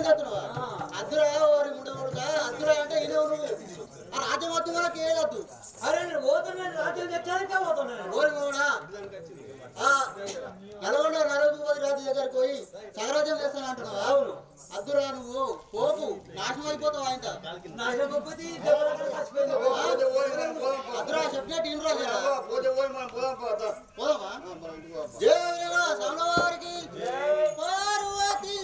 అద్దురా వారి ఉండకూడదా అద్దురా అంటే ఇదే నువ్వు ఆ రాజ్యం వద్దు మనకి ఏదద్దు అరే నేను పోతున్నాను రాజ్యం తెచ్చానికే పోతున్నాను ఓరి కూడా నల్గొండ నరేంద్రమోదీ రాజు దగ్గరికి పోయి సగరాజ్యం చేస్తాను అంటున్నావు అవును అద్దురా నువ్వు పోకు నాశనం అయిపోతావు ఆయన అద్దురా చెప్పినట్టు ఇన్రా పోదామా జయ స్వామివారికి పార్వతి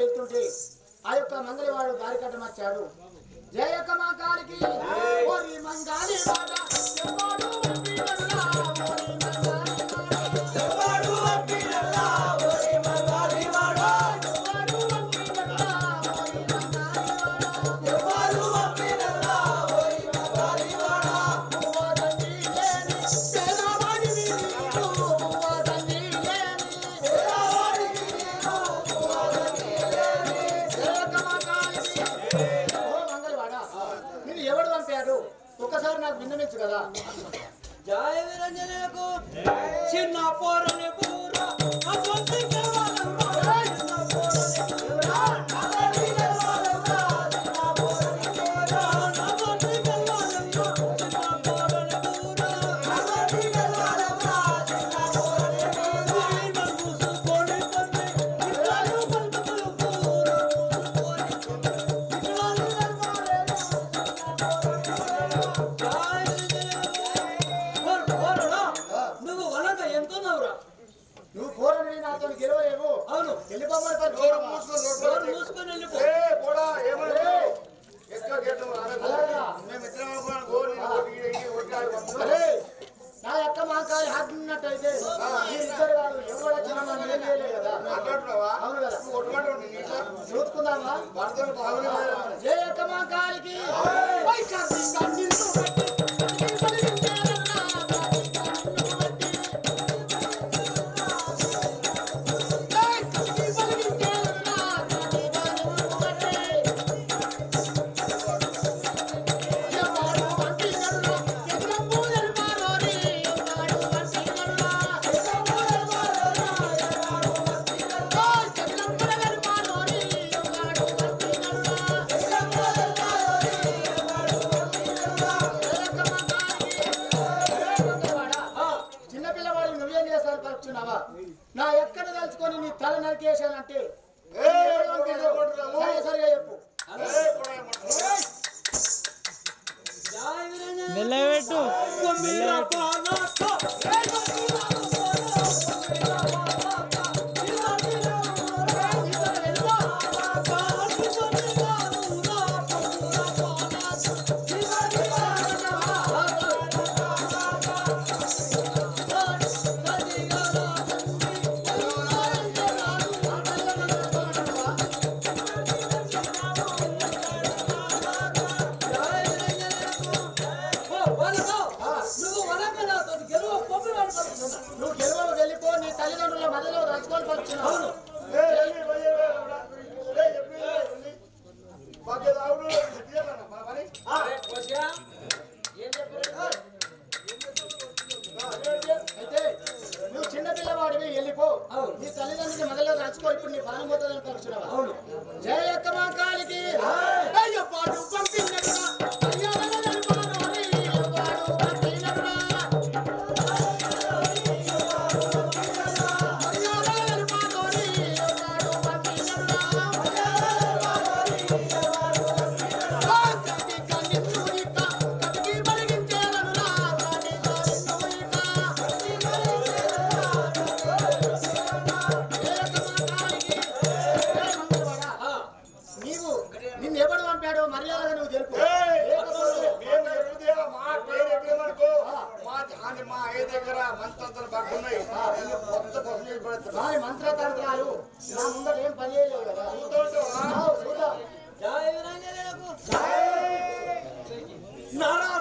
వెళ్తుంటే ఆ యొక్క మంగళవాడు దారి కట్టమచ్చాడు జయక మంగాలికి ఓరి మంగాలి ఒకసారి నాకు విన్నమించు కదా జయ వీరంజనేయులకు చిన్న పోరని పూర చూసుకుందామా ఏ యొక్క మాకాలికి నా ఎక్కడ తలుచుకొని నీ తల నరికేశానంటే సరిగా చెప్పు మెల్లబెట్టు నువ్వు గెలువకు వెళ్ళిపో నీ తల్లిదండ్రుల మధ్యలో రచుకొని పడుతున్నావు అయితే నువ్వు చిన్న పిల్లవాడివి వెళ్ళిపో నీ తల్లిదండ్రుల మధ్యలో రచుకో ఇప్పుడు నీ ప్రాణం పోతుందని పడుతున్నావా జయ యొక్క మా కాలికి పాటు పంపించగా మర్యాదగా నువ్వు తెలుపు మంత్రతంత్రాలు నా ముందర ఏం పని చేయలేదు కదా నారా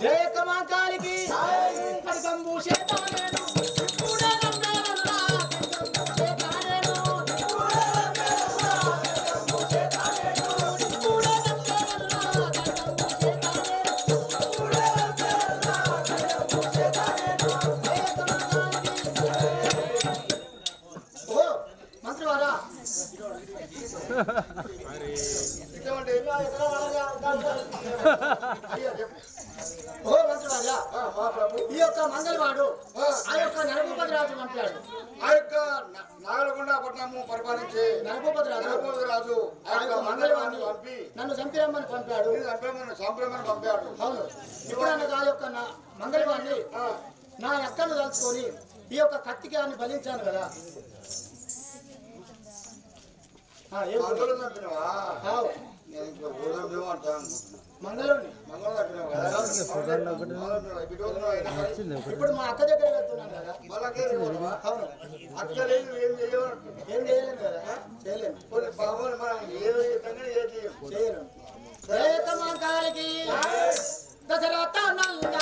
జయక్క మాంకాలికి కడిగంబు చేతానేను మంత్రివారా ఓ మంత్రివారా ఈ యొక్క మంగళవాడు ఆ యొక్క నరభూపతి రాజు పంపాడు. ఆ యొక్క నాగలకొండ పట్టణము పరిపాలించే నరభూపతి రాజు ఆ యొక్క మంగళవాడిని పంపి నన్ను చంపిరమ్మని పంపాడు. సంప్రమణ పంపాడు. అవును. ఇప్పుడు ఆ యొక్క మంగళవాడిని నా అక్కను తలుచుకొని ఈ యొక్క కత్తికి అని బలించాను కదా. మంగళవాడిని ఇప్పుడు మా అక్క దగ్గర వెళ్తున్నాను కదా. అవును. ఏం చేయలేను కదా. చేయలేను. చేయలేను. జయకమాంకాలికి దశరథ నందన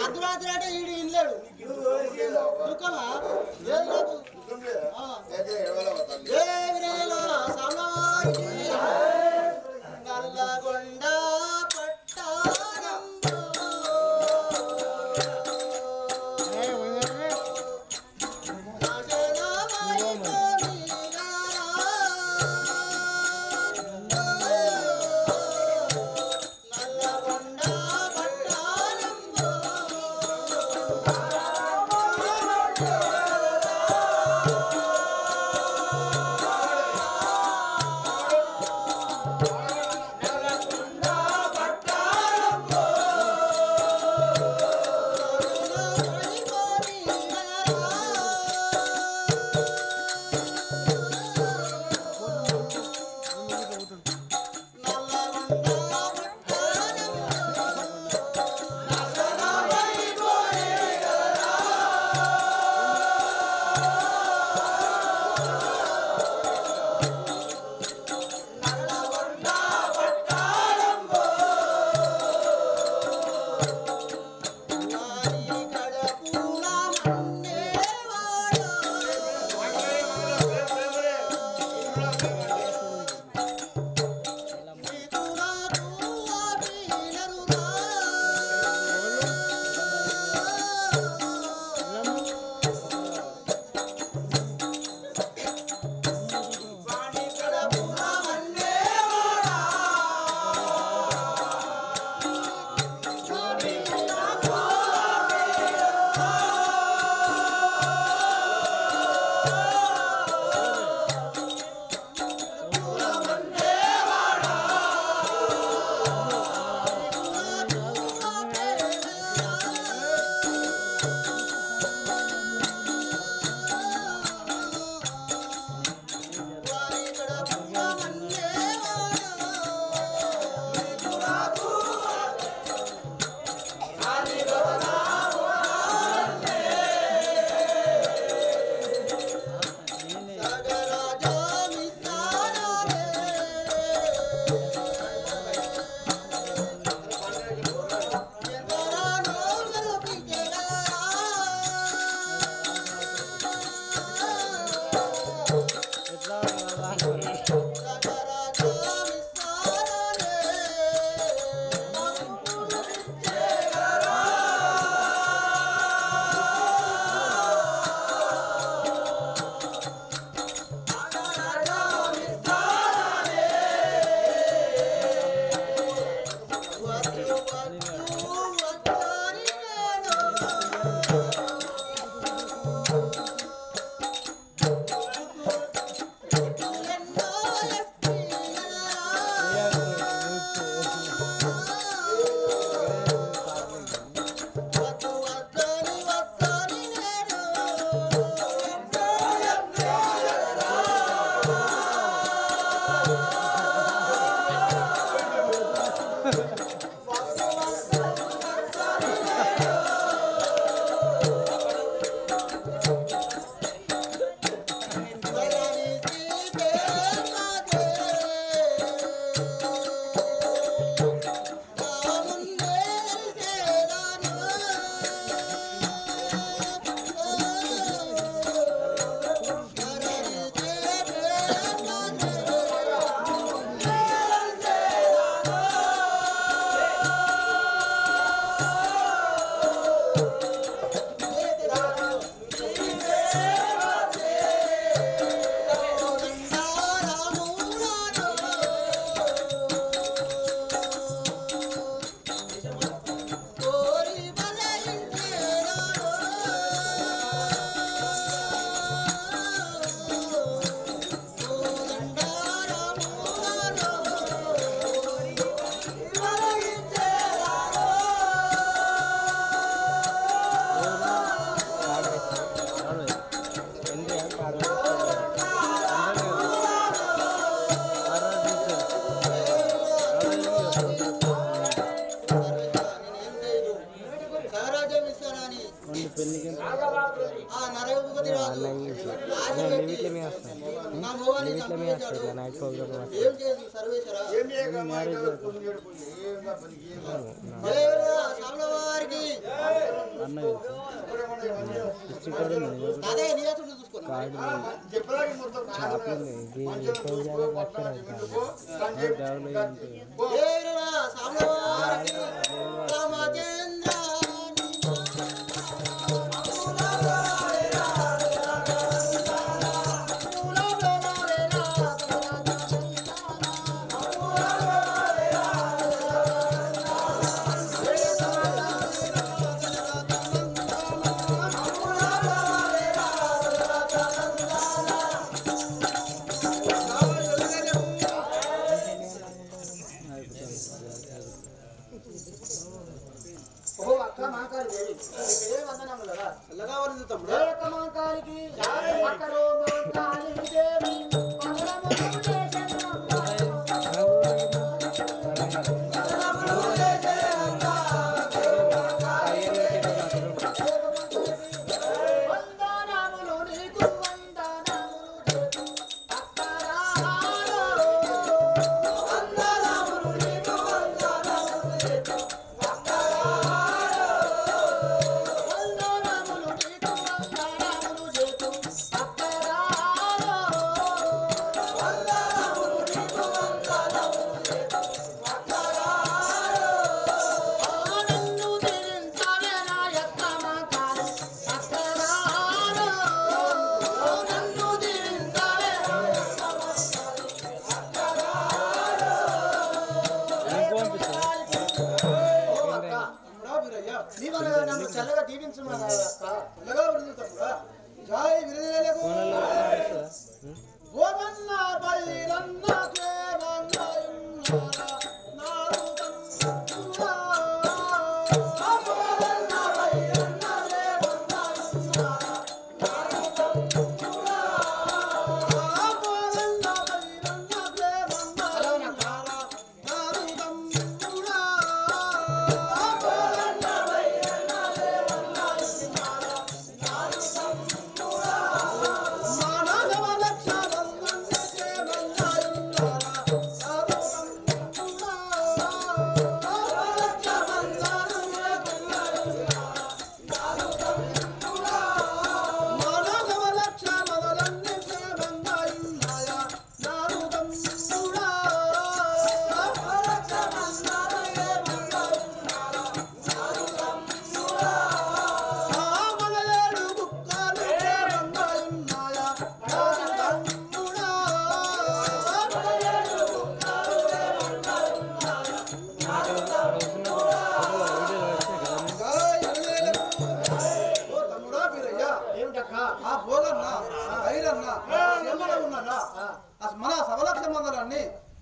అర్ధరాత్రి అంటే ఈడు ఇల్లేడు దుఃఖమా నల్లగొండ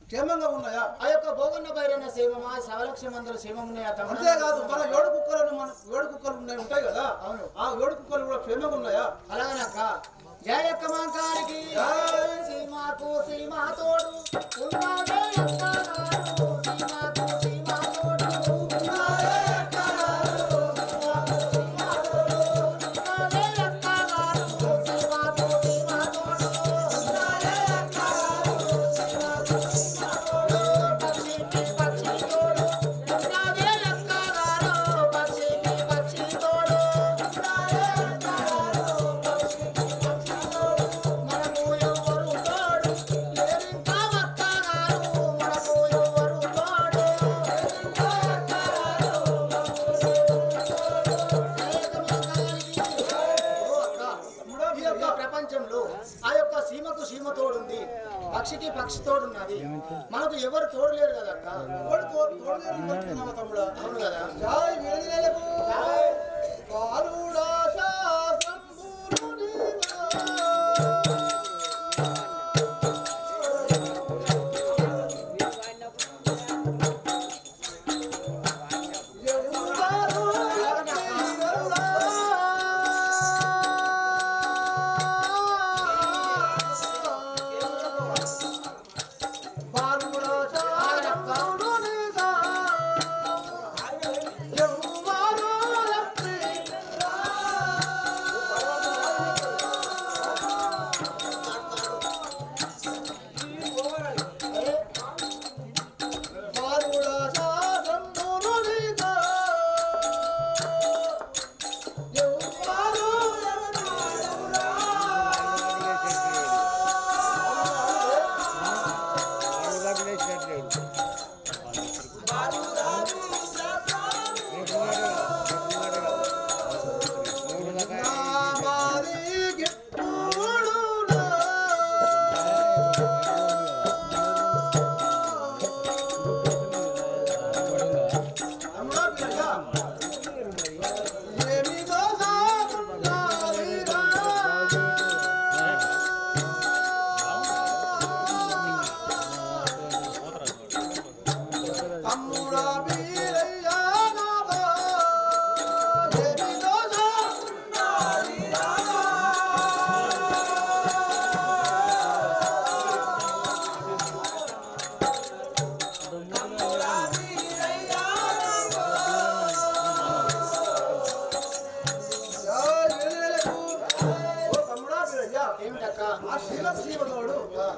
క్షేమంగా ఉన్నాయా? ఆ యొక్క భోగన్న బైరన్న సేవమా సవలక్ష మందుల సేవం ఉన్నాయా? అంతేకాదు మన ఏడు కుక్కలు ఉంటాయి కదా, అవును, ఆ ఏడు కుక్కలు కూడా క్షేమంగా ఉన్నాయా? అలాగనక్క జయ యొక్క మాంకారికి సీమాకు సీమా తోడు ఉన్నాడే సీమాకు సీమా తోడు ఉన్నాడే సీమకు సీమ తోడుంది, పక్షికి పక్షి తోడున్నది, మనకు ఎవరు తోడు లేరు కదా అక్క. తమ్ముడా అవును కదా. జాయ్ వీరజలకు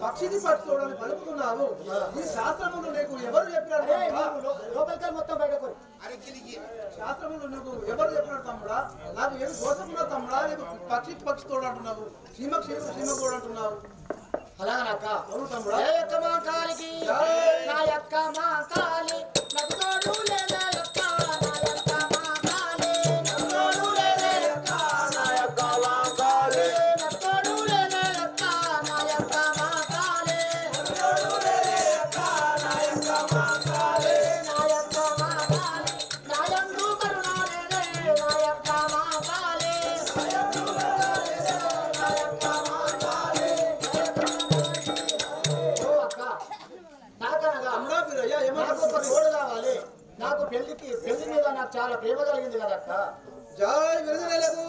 పక్షిని పట్టుకోవడానికి పలుకుతున్నావు. ఈ శాస్త్రములు నీకు ఎవరు చెప్పినారు? లోపలికి మొత్తం బయటకు శాస్త్రములు నీకు ఎవరు చెప్పినారు తమ్ముడా? నాకు ఏమి దోషమున్నా తమ్ముడా? నీకు పక్షికి పక్షి తోడు అంటున్నావు, సీమకు సీమ తోడు అంటున్నావు. అలాగనక్క. అవును తమ్ముడా. నా యొక్క మా కాలికి నా యొక్క మా కాలి నాకు తోడు లేదే యొక్క నా యొక్క మా కాలి నాకు తోడు లేదే యొక్క నా యొక్క మా కాలి నాకు తోడు లేదే యొక్క నా యొక్క మా కాలి నాకు తోడు లేదే యొక్క నా యొక్క మా కాలి నా యొక్క మా కాలి నా యందు కరుణ లేదే నా యొక్క మా కాలి నా యందు కరుణ లేదే నా యొక్క మా కాలి. తమ్ముడా వీరయ్య నాకు ఏమన్నా ఒక తోడు కావాలి. నాకు పెళ్లి మీద నాకు చాలా ప్రేమ కలిగింది కదక్క. జై విరజలకు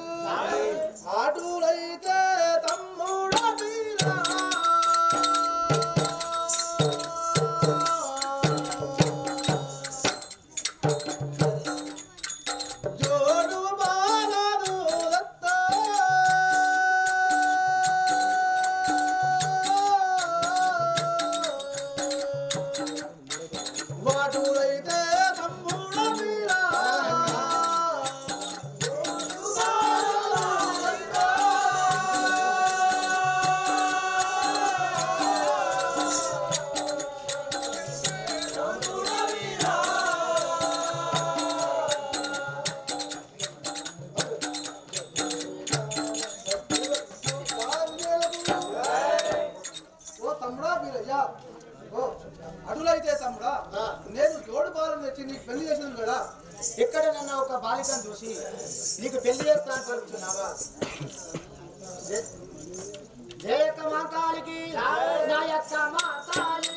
ఆటులైతే తమ్ముడా వీరా జోడు బాలదు దత్త వాటులైతే తమ్ముడా వీరా ఓ తమ్ముడా వీరయ్యా, ఓ అటులైతే తమ్ముడా నేను జోడు బాలను తెచ్చి నీకు పెళ్లి చేసాను కదా. ఇక్కడ నన్ను ఒక బాలికను చూసి నీకు పెళ్లి చేస్తాను పలుకుతున్నావా? జయక మా కాలికి నా యొక్క మా కాలి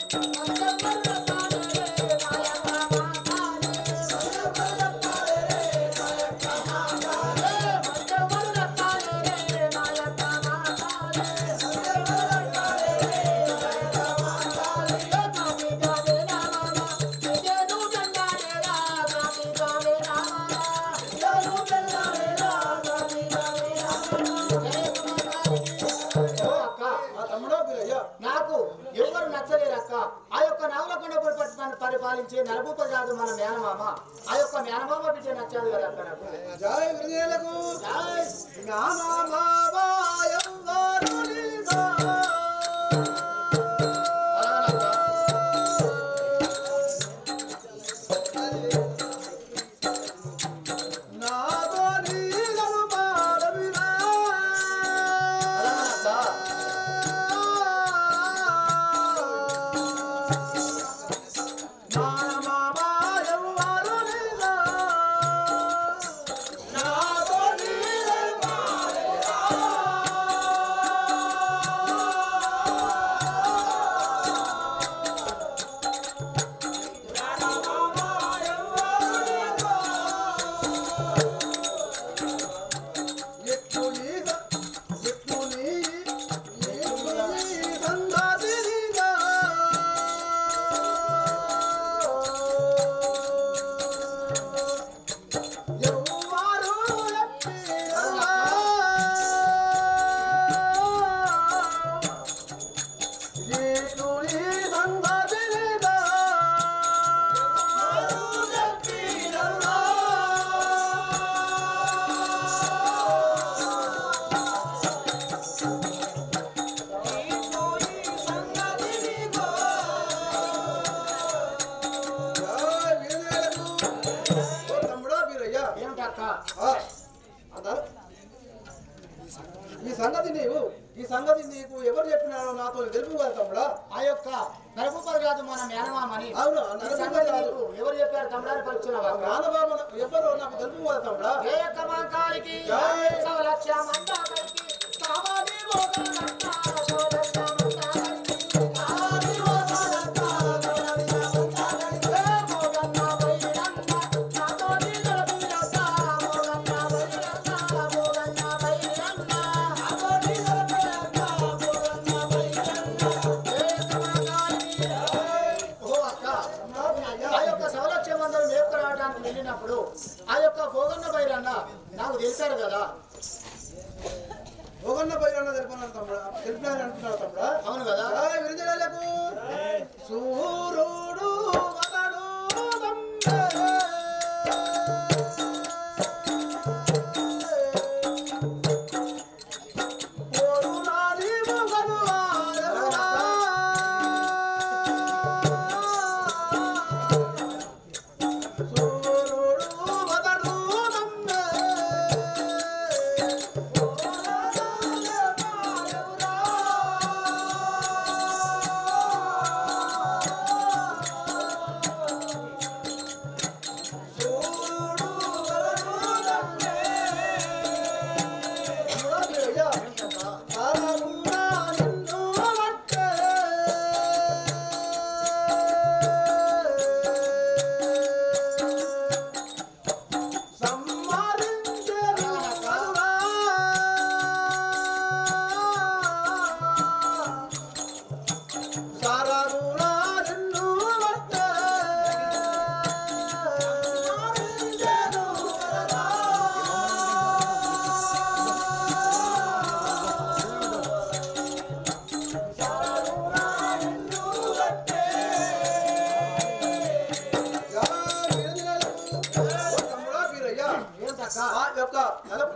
నాకు ఎవరు నచ్చలేరక్క. ఆ యొక్క నాగులకొండ పరిపాలించే నలభూప జాదు మన మేనమామ, ఆ యొక్క మేనమామ బిడ్డ నచ్చాడు కదా అక్క నాకు. జై విరజలకు సంగతి నీకు ఎవరు చెప్పినారో నాతో తెలుపు కదా తమ్ముడా. ఆ యొక్క నరభూపతి రాజు మన మేనమామని అవును సంగతి నీకు ఎవరు చెప్పారు తమ్ముడాన్ని పలుకుతున్నావా? నానబాబు ఎవరు నాకు తెలుపు కదా తమ్ముడా. ఏ యొక్క మాంకాలికి సవలక్ష మందాలకి కావాలి వెళ్ళినప్పుడు ఆ యొక్క భోగన్న బైరన్న నాకు తెలిసారు కదా. భోగన్న బైరన్న తెలిపినారు తమ్ముడా, తెలిపినారు అంటున్నారు తమ్ముడా. అవును కదా. విరుజలకు సూర్యుడు వదడు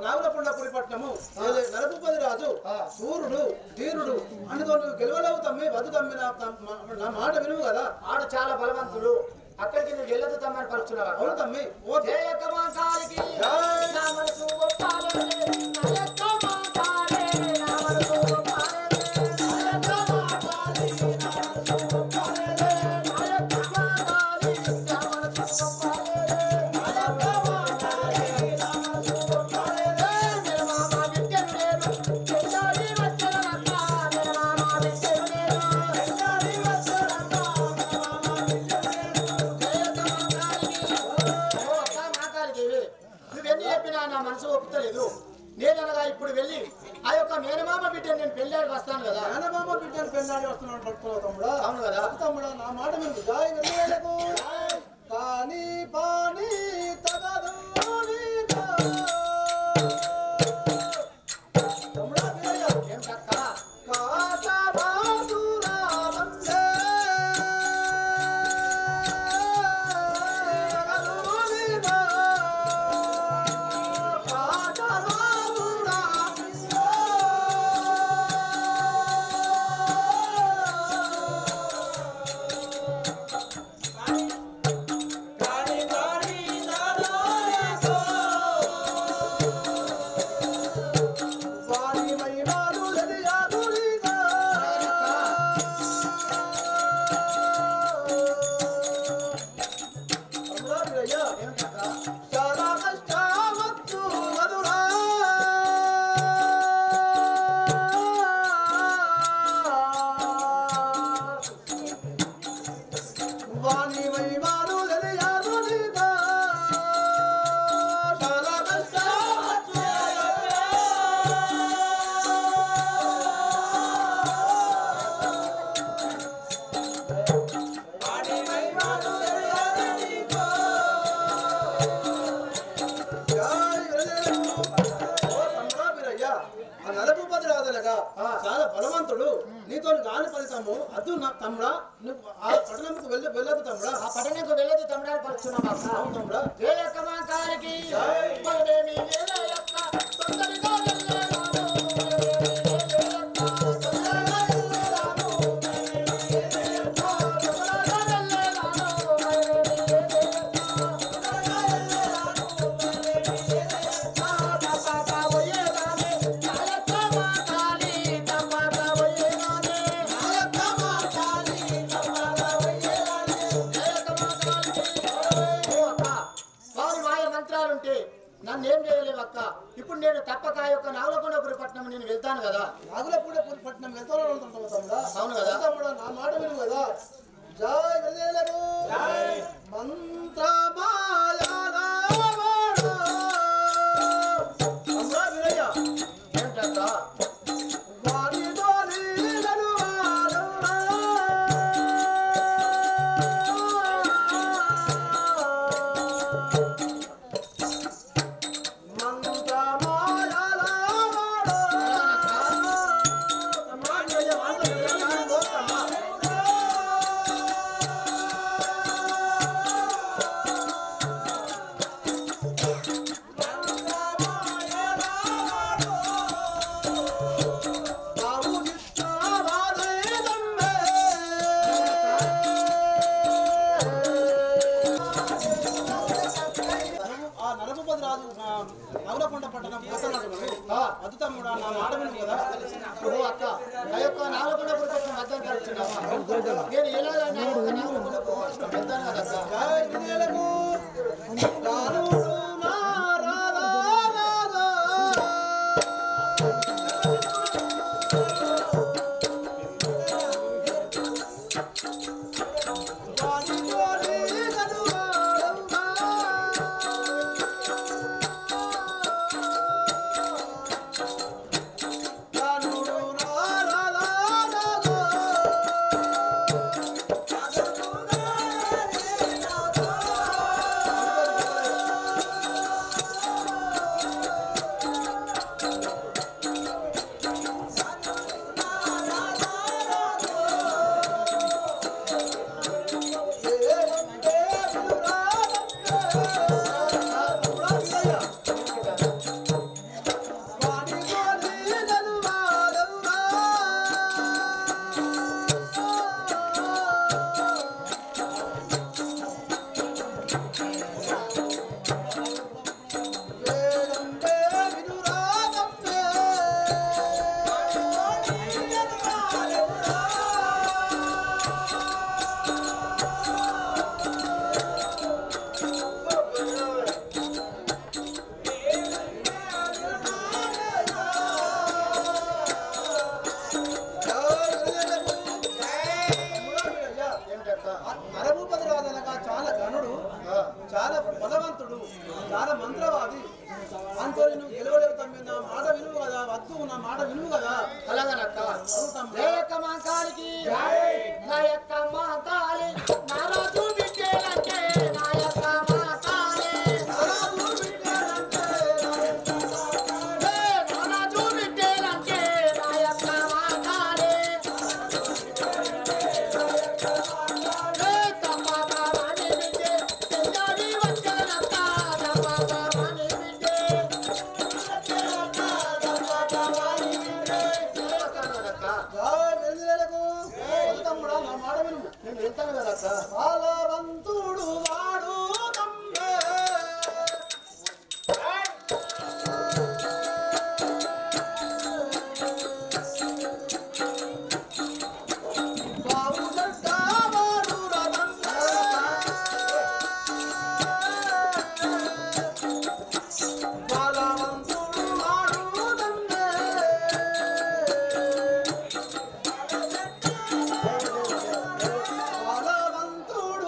నాగులపుండపురి పట్నము నరభూపతి రాజు సూర్యుడు ధీరుడు అందుతో గెలవలేవు తమ్మి వద్దు తమ్మి నా మాట వినువు కదా. ఆడు చాలా బలవంతుడు, అక్కడికి నువ్వు వెళ్ళదు తమ్మని పలుకుతున్నావా? అవును తమ్మి. నా మనసు ఒప్పుతలేదు. నేననగా ఇప్పుడు వెళ్ళి ఆ యొక్క మేనమామ బిడ్డను నేను పెళ్ళాడి వస్తాను కదా. మేనమామ బిడ్డను పెళ్ళాడి వస్తున్నాను పట్టుకోవాలి తమ్ముడా. అవును కదా తమ్ముడా, నా మాట విను. కానీ పాని తగదు తమ్ముడా. ఏం చక్క చాలా బలవంతుడు, నీతో కాని ఫలితము అదు తమ్ముడా. నువ్వు ఆ పట్టణంకు వెళ్ళదు తమ్ముడా. ఆ పట్టణంకు వెళ్ళదు తమ్ముడా పలుకుతున్నావా? అవును తమ్ముడా. తమ్ముడా ఆ యొక్క నాగులకొండపురి పట్నం నేను వెళ్తాను కదా. నాగులకొండపురి పట్నం వెళ్తాను తమ్ముడా. అవును కదా తమ్ముడా, నా మాట విను కదా. జై గజేలకు మంత్రమాయలా అమ్మా వినయ్య ఏంటంట వాడి దోలీలను వాడురా మంత్రమాయలా నాగులకొండ పట్టణం అద్భుతం కూడా నా మాట విను కదా. అక్క ఆ యొక్క నాగులకొండపురి పట్నం మధ్యాహ్నం కలిసినావా నేను ఎలా నాగులకొండపురి పట్నం వెళ్తాను కదా అక్క. జై గజేలకు రానుడు నా రాధా రాధా వాడి దోలీలను వాడురా రానుడు నా రాధా రాధా నరభూపతి రాజనగా చాలా ఘనుడు, చాలా బలవంతుడు, చాలా మంత్రవాది. అంతో నువ్వు గెలవలేవు తమ్మి. నా మాట వినువు కదా. వద్దు, నా మాట వినువు కదా. అలాగనక్క నా యొక్క మా కాలికి నా యొక్క మా కాలి నారాజు బిడ్డలంటే నా యొక్క మా కాలి నారాజు బిడ్డలంటే నా యొక్క మా కాలి తమ్మాని బిడ్డే తెల్లారి వచ్చానక్క తమ్మాని బిడ్డే తమ్ముడా, నా మాట వినువు. నేను వెళ్తాను కదా అక్క. బలవంతుడు వాడు తమ్మే. బావు జట్ట వాడు రతమ్మే. బలవంతుడు వాడు తమ్మే. బలవంతుడు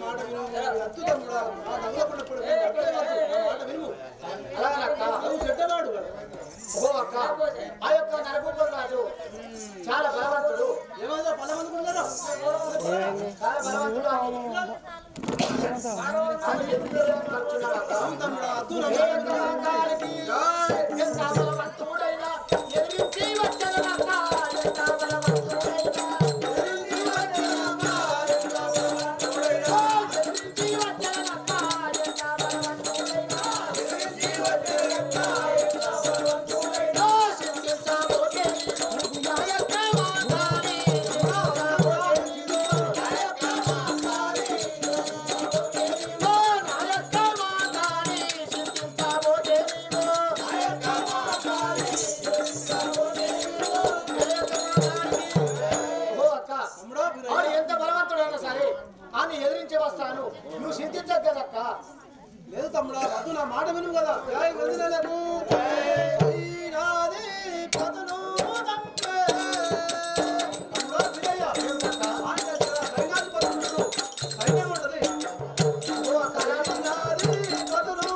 మాట విను అద్భుతం కూడా మాట అవ్వకున్నప్పుడు మాట విను అలాగనక్క నువ్వు చెడ్డవాడు కదా ఓ అక్క ఆ యొక్క నరభూపతి రాజు చాలా బలవంతుడు ఏమైనా బలవంతుకున్నారో చాలా బలవంతుడు ఎంత బలవంతుడైనా ఎదిరించి వచ్చదనక్క ఎంత బలవంతుడైనా ఎదిరించే వస్తాను నువ్వు సింతించదు కదక్క లేదు తమ్ముడా వద్దు నా మాట విను కదా జై వెందినలకు సైనాది పదను నంబే తమ్ముడా వినయ్య ఆయన సైనాది పదను సైన్యం ఉంటది ఓ అక్క సైనాది పదను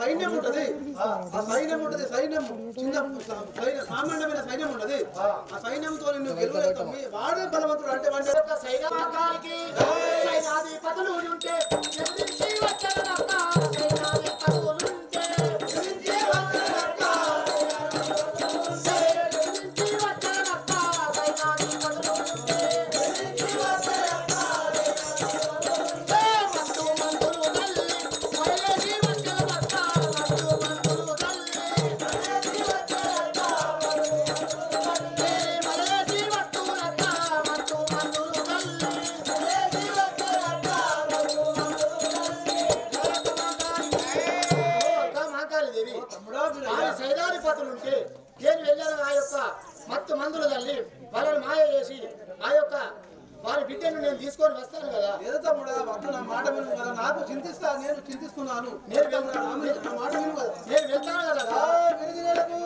సైన్యం ఉంటది ఆ సైన్యం ఉంటది సైన్యం చిన్న సామాన్యమైన సైన్యం ఉంటది ఆ సైన్యంతో నువ్వు గెలవలేక వాడే బలవంతుడు అంటే వాడి యొక్క సైనికానికి సైనాధిపతులు ఉంటే ఎదిరించి వచ్చదనక్క సైనాధిపతులు ఉంటే ఎదిరించి వచ్చదనక్క ఎదిరించి వచ్చదనక్క సైనాధిపతులు ఉంటే ఎదిరించి వచ్చదనక్క మత్తు మందులు తల్లి వయలేసి వచ్చదనక్క మత్తు మందులు తల్లి వయలేసి వచ్చదనక్క వయలేసి వస్తునక్క మత్తు మందులు తల్లి వయలేసి వచ్చదనక్క మత్తు మందులు తల్లి సైదాధిపతులు ఉంటే నేను వెళ్ళాను ఆ యొక్క మత్తు మందులు తల్లి వాళ్ళని మాయ చేసి ఆ యొక్క వారి బిడ్డను నేను తీసుకొని వస్తాను కదా ఏదో తమ్ముడా వద్దు నా మాట విను కదా నాకు చింతిస్తా నేను చింతిస్తున్నాను నేను వెళ్తాను నా మాట విను కదా నేను వెళ్తాను కదా గిరిజనులకు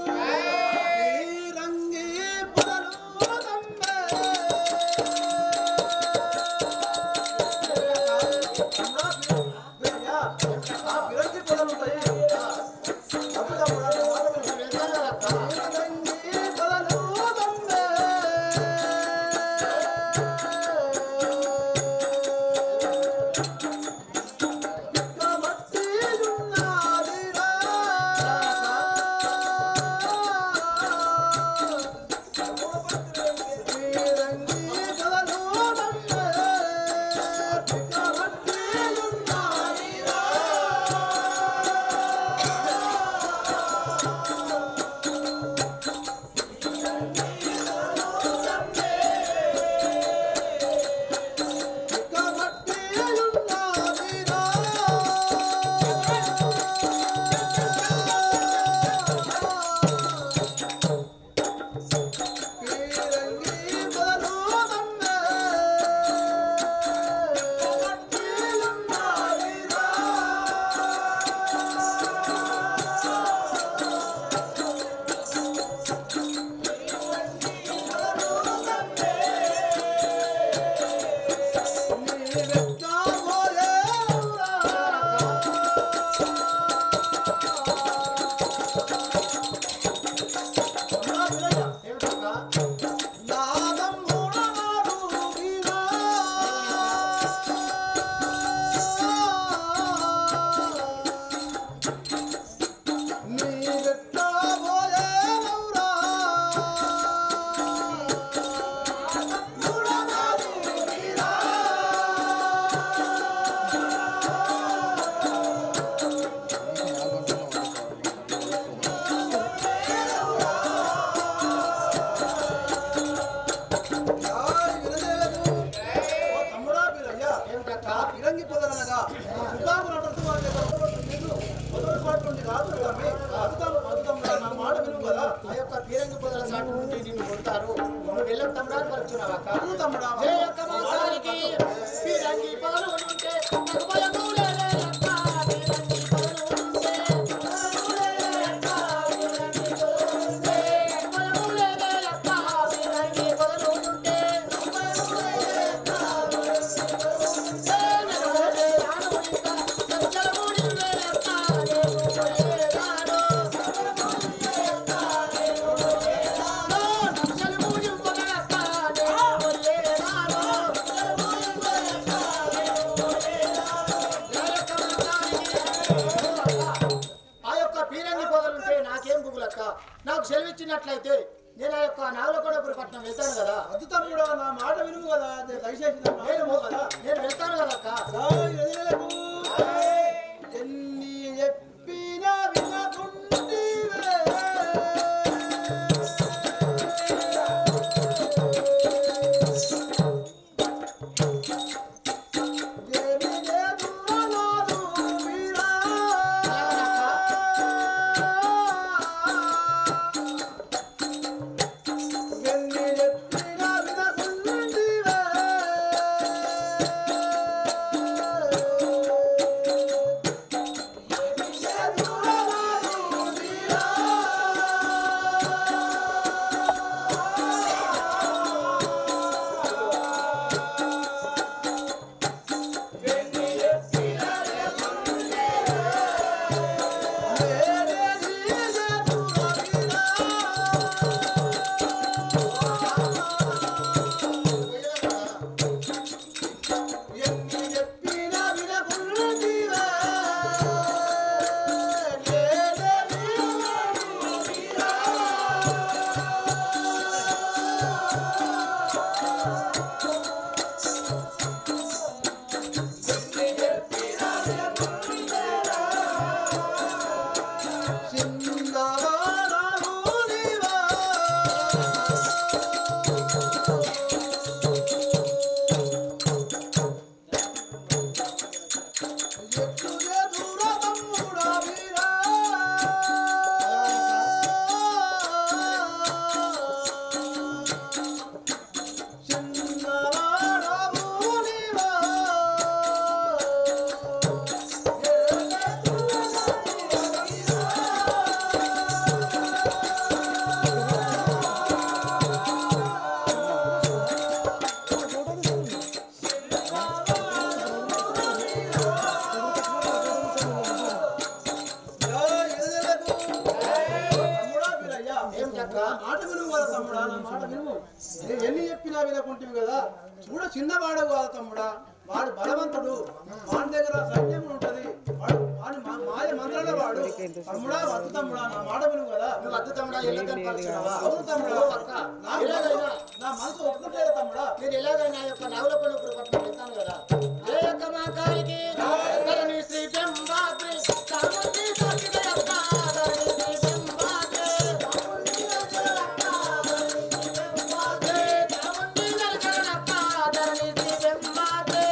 ఈ రంగి పొదలు నంబే తమ్ముడా వినయ్యా ఆ గిరంగి పొదలు ఉంటాయి అప్పుడు తమ్ముడా నా మాట విను నేను వెళ్తాను కదా ఈ రంగి పొదలు నంబే ఆ యొక్క పీరంగి పొదల చాటు నుండి నిన్ను కొడతారు. నువ్వు వెళ్ళక తమ్ముడా అని పలుకుతున్నావా అక్క? అవును తమ్ముడా. జయ అక్క మా కాలికి పీరంగి పొదలు ఉంటే నాకు భయము లేదే అక్క. పీరంగి పొదలు ఉంటే భయము లేదే అక్క. పీరంగి పొదలు ఉంటే భయము లేదే అక్క. పీరంగి పొదలు ఉంటే భయము లేదే అక్క. నాకు సెలవిచ్చినట్లయితే నేను ఆ యొక్క నాగలకొండపురి పట్నం వెళ్తాను కదా. అది తమ్ముడా నా మాట వినుము కదా, దయచేసి నా మాట వినుము కదా. నేను వెళ్తాను కదా అక్క. ఎన్ని చెప్పినా వినకుంటివే. మాట వినుము కదా తమ్ముడా, నా మాట వినుము. నేను ఎన్ని చెప్పినా వినకుంటివి కదా. చూడ చిన్నవాడు కాదు తమ్ముడా, వాడు బలవంతుడు. వాడి దగ్గర సైన్యం ఉంటది. వాడు మాయ మంత్రాల వాడు. తమ్ముడా వద్దు తమ్ముడా, నా మాట వినుము కదా. నువ్వు వద్దు తమ్ముడా, ఎందుకని పలుకుతున్నావా? అవును తమ్ముడా, అక్క, ఎలాగైనా నా మనసు ఒప్పుకుంటేదా తమ్ముడా. నేను ఎలాగైనా ఆ యొక్క నాగలకొండపురి పట్నం వెళ్తాను కదా. జయ అక్క మా కాలికి ధరణి శ్రీ బ్రహ్మాద్రి చాముండి సాక్షిగా అక్క. ధరణి శ్రీ బ్రహ్మాద్రి చాముండి దర్శన అక్క. ధరణి శ్రీ బ్రహ్మాద్రి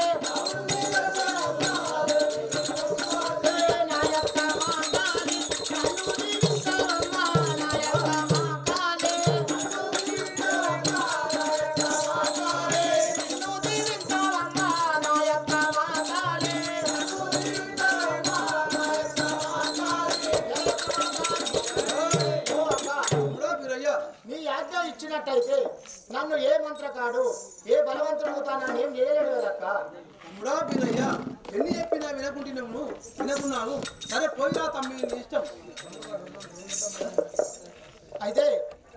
నా యొక్క మా కాలి నన్ను దీవించవమ్మ. నా యొక్క మా కాలి నన్ను దీవించవమ్మ. నా యొక్క మా కాలి నన్ను దీవించవమ్మ. నా యొక్క మా కాలి నన్ను దీవించవమ్మ. నా యొక్క మా కాలి. ఓ అక్క, తమ్ముడా వీరయ్య, నీ ఆజ్ఞ ఇచ్చినట్టయితే నన్ను ఏ మంత్రకాడు ఏ బలవంతుడుతానని ఏం చేయలేడు కదక్క. తమ్ముడా వీరయ్య, ఎన్ని చెప్పినా వినకుంటున్నావు, వినకున్నావు. సరే పోయిరా తమ్మి, నీ ఇష్టం. అయితే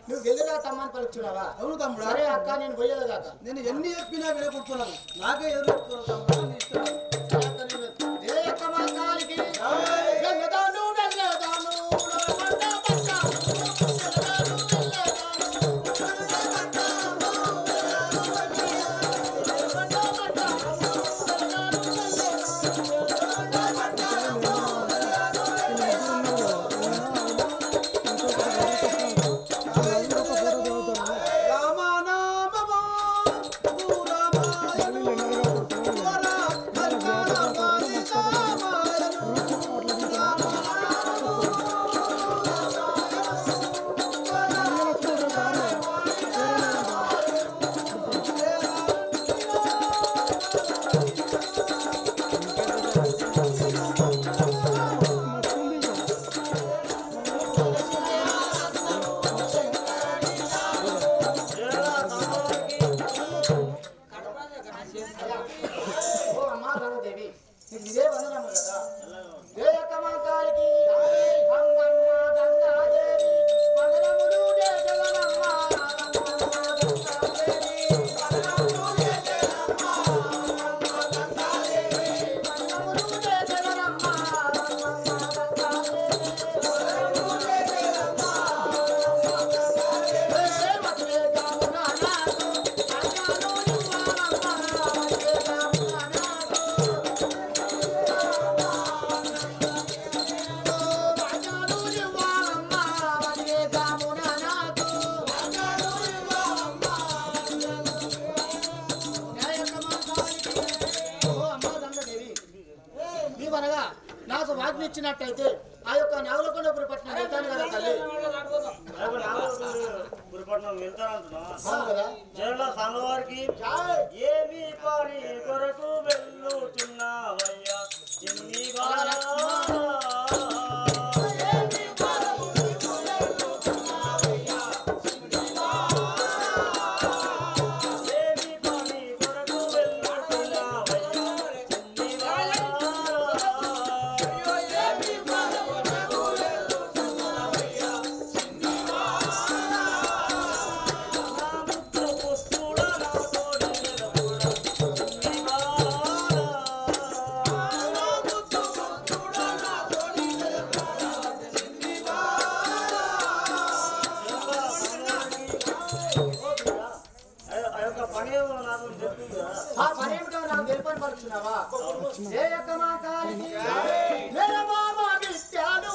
నువ్వు వెళ్ళిరా తమ్మని పలుకుతున్నావా? అవును తమ్ముడా, సరే అక్క, నేను పోయేది కాక. నేను ఎన్ని చెప్పినా వినకుంటున్నాను. నాకే ఎదురు చెప్తున్నాను తమ్ముడా, నీ ఇష్టం. ఏ యొక్క మా కాలికి వెళ్ళదాను వెళ్ళదాను కొండ పట్టాను. వెళ్ళదాను రామనామమో రామాయ ఇచ్చినట్టయితే ఆ యొక్క నవలకొండపురి పట్టణం వెళ్తాను కదా తల్లి. గురుపట్నం వెళ్తానంటున్నా అవును కదా. జనుల స్వామివారికి ఏమి పని కొరకు వెళ్ళుతున్నావయ్యా చిన్ని బాలా ఆ పనేమిటో నాకు తెలుపని పరుచున్నావా? ఏ యొక్క మా కాలికి వేరే మామ విద్యాలు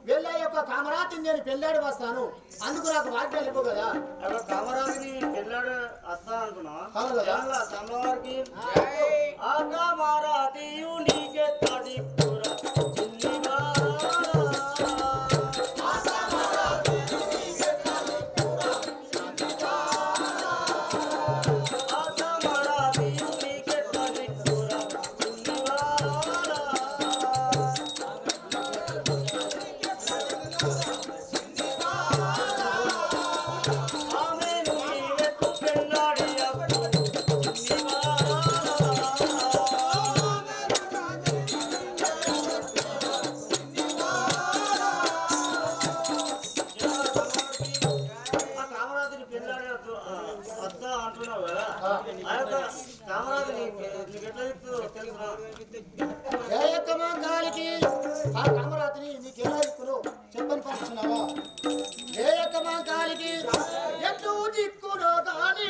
వెళ్ళే యొక్క కామరాతిని నేను పెళ్ళాడి వస్తాను, అందుకు నాకు వాక్యాలు ఇవ్వు కదా. కామరాజుని పెళ్ళాడు వస్తా అంటున్నా అవును కదా. స్వామివారికి ఆ కామరాజు నీకే తడి కూర చిన్ని కాలికి ఆ కామరాతిని నీకెలా దిక్కును చెప్పని పరుచున్నావా? ఏ యొక్క మా కాలికి ఎటు దిక్కునో కాని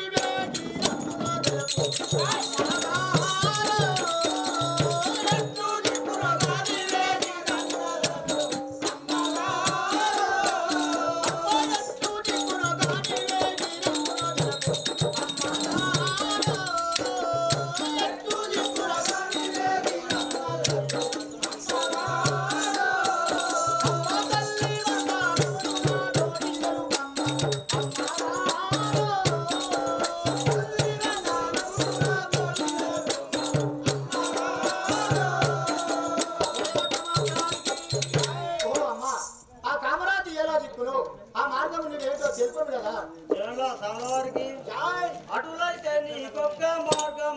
ఆ మార్గం నువ్వేంటో తెలుపను కదా. స్వామివారికి అటులైతే నీకొక్క మార్గం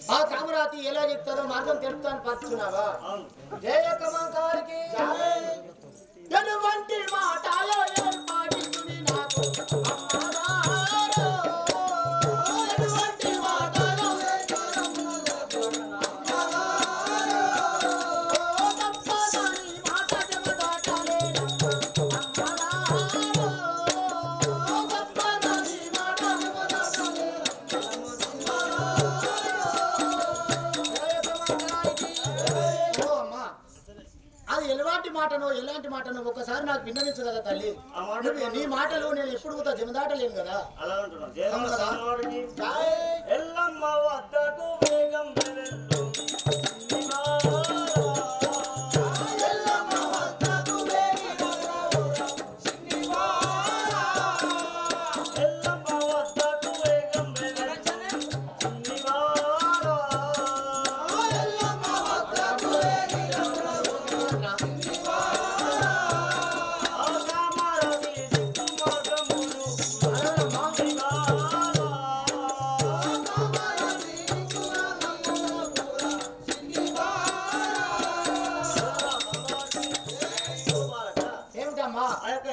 ఆ కామరాతి ఎలా చెప్తారో మార్గం తెలుపుతాను పరుచున్నావా? ఏ యొక్క మా కాలికి ఎటువంటి మాటలో ఏర్పాటించుని నాకు ఎటువంటి మాటలో తప్పదని మాట చెబుతాటలే తప్పదని మాట చెబుతాటలే అది అది ఎలాంటి మాటనో ఒకసారి నాకు విన్నవించు కదా తల్లి. నీ మాటలు నేను ఎప్పుడు కూడా జమదాటలేను కదా. అలా ఎల్లమ్మ వద్దకు వేగం వెళ్ళు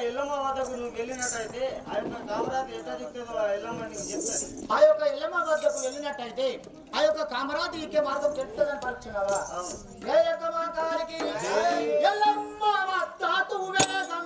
ఎల్లమ్మ వద్దకు నువ్వు వెళ్ళినట్టయితే ఆ యొక్క కామరాజు ఎట్లా దిక్కుతుందో ఎల్లమ్మ నీకు చెప్తాను. ఆ యొక్క ఎల్లమ్మ వద్దకు వెళ్ళినట్టయితే ఆ యొక్క కామరాజు ఇచ్చే మార్గం చెప్తుందని పరీక్షించావా? ఎల్లమ్మ వద్దకు వేగం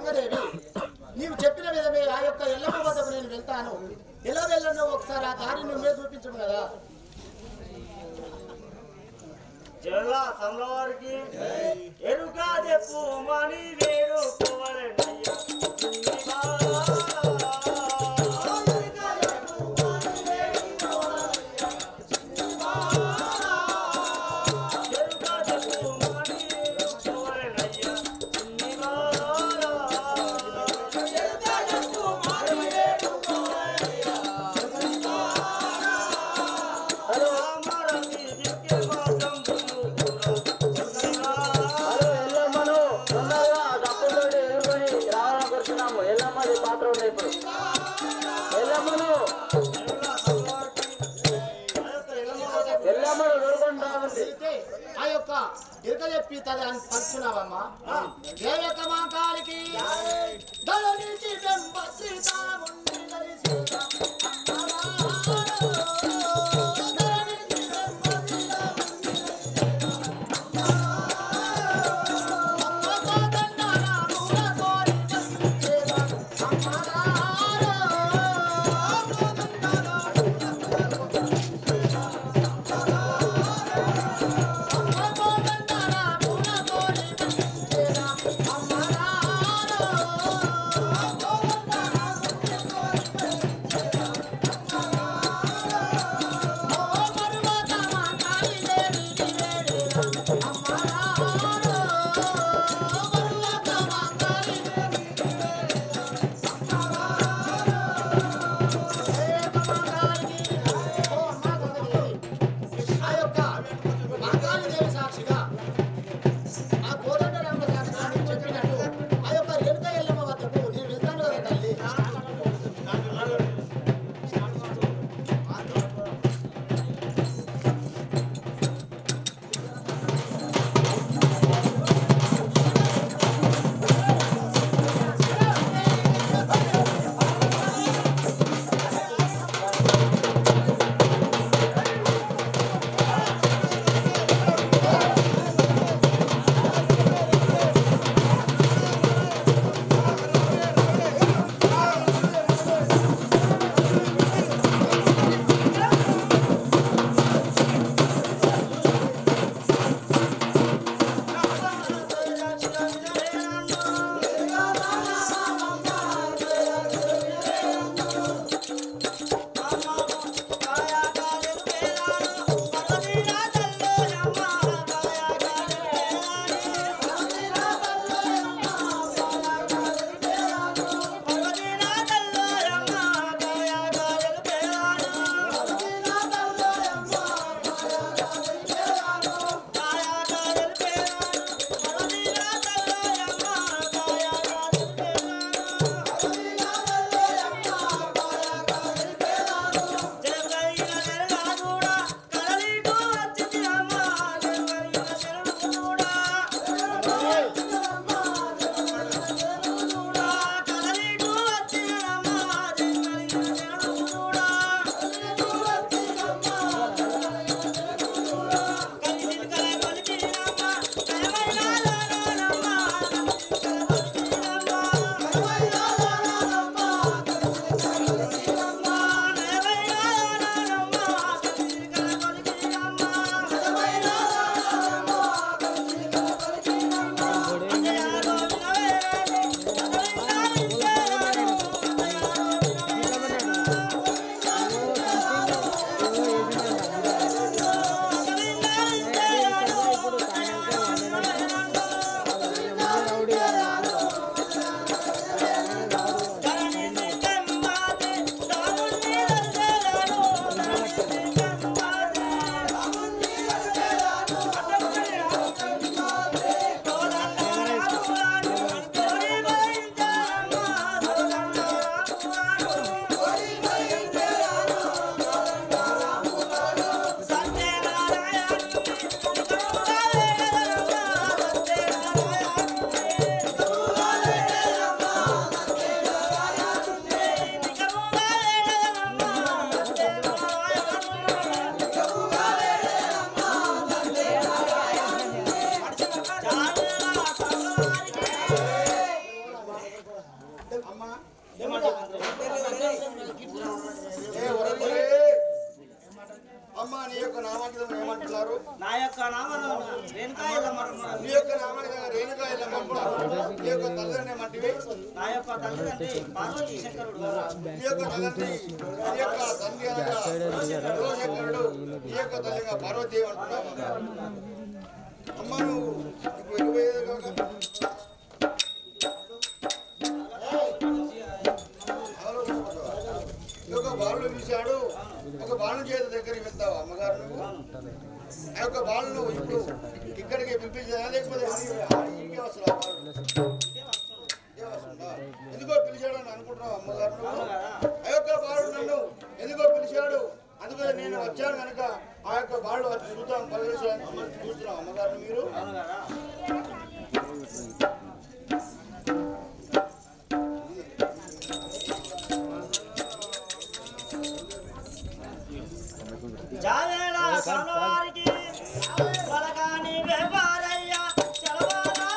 వెళ్ళేదా నీవు చెప్పిన విధమే ఆ యొక్క ఎల్లమ్మ వద్దకు నేను వెళ్తాను. ఎలా వెళ్ళను ఒకసారి ఆ దారి నువ్వే చూపించము కదా. జిల్లా సమలవారికి ఎరుగా చెప్పు మని వేడుకోవాలయ్యా ఆ యొక్క ఇరుక చెప్పి తల్లి అని పలుచున్నావమ్మా. ఏ యొక్క మా కాలికి అమ్మ నీ యొక్క నామాంకితం ఏమంటున్నారు? నా యొక్క నామను రేణుకా ఎల్లమ్మ. నీ యొక్క నామాంకితం రేణుకా ఎల్లమ్మ అంటున్నారు. నీ యొక్క తల్లిదండ్రులు ఏమంటివి? నా యొక్క తల్లిదండ్రి పార్వతీ శంకరుడు. నీ యొక్క తల్లిదండ్రి నీ యొక్క తండ్రి అనగా శివశంకరుడు, నీ యొక్క తల్లిగా పార్వతీ అంటున్నావు. అమ్మ నువ్వు ఇప్పుడు వెళ్ళిపోయేది కాక ఒక బాలుడు పిలిచాడు. ఒక బాలుని చేతి దగ్గరికి వెళ్తావు అమ్మగారు నువ్వు. ఆ యొక్క బాలును ఇప్పుడు ఇక్కడికి పిలిపించా లేకపోతే ఇంకే వస్తుందా? ఎందుకో పిలిచాడని అనుకుంటున్నావు అమ్మగారు నువ్వు. ఆ యొక్క బాలుడు నన్ను ఎందుకో పిలిచాడు, అందుకని నేను వచ్చాను కనుక ఆ యొక్క బాలుడు వచ్చి చూద్దాం పరిగెత్తాను చూస్తున్నాం అమ్మగారు మీరు. జావేళ సోమవారికి పలకాని వ్యాపారయ్య చలవాలా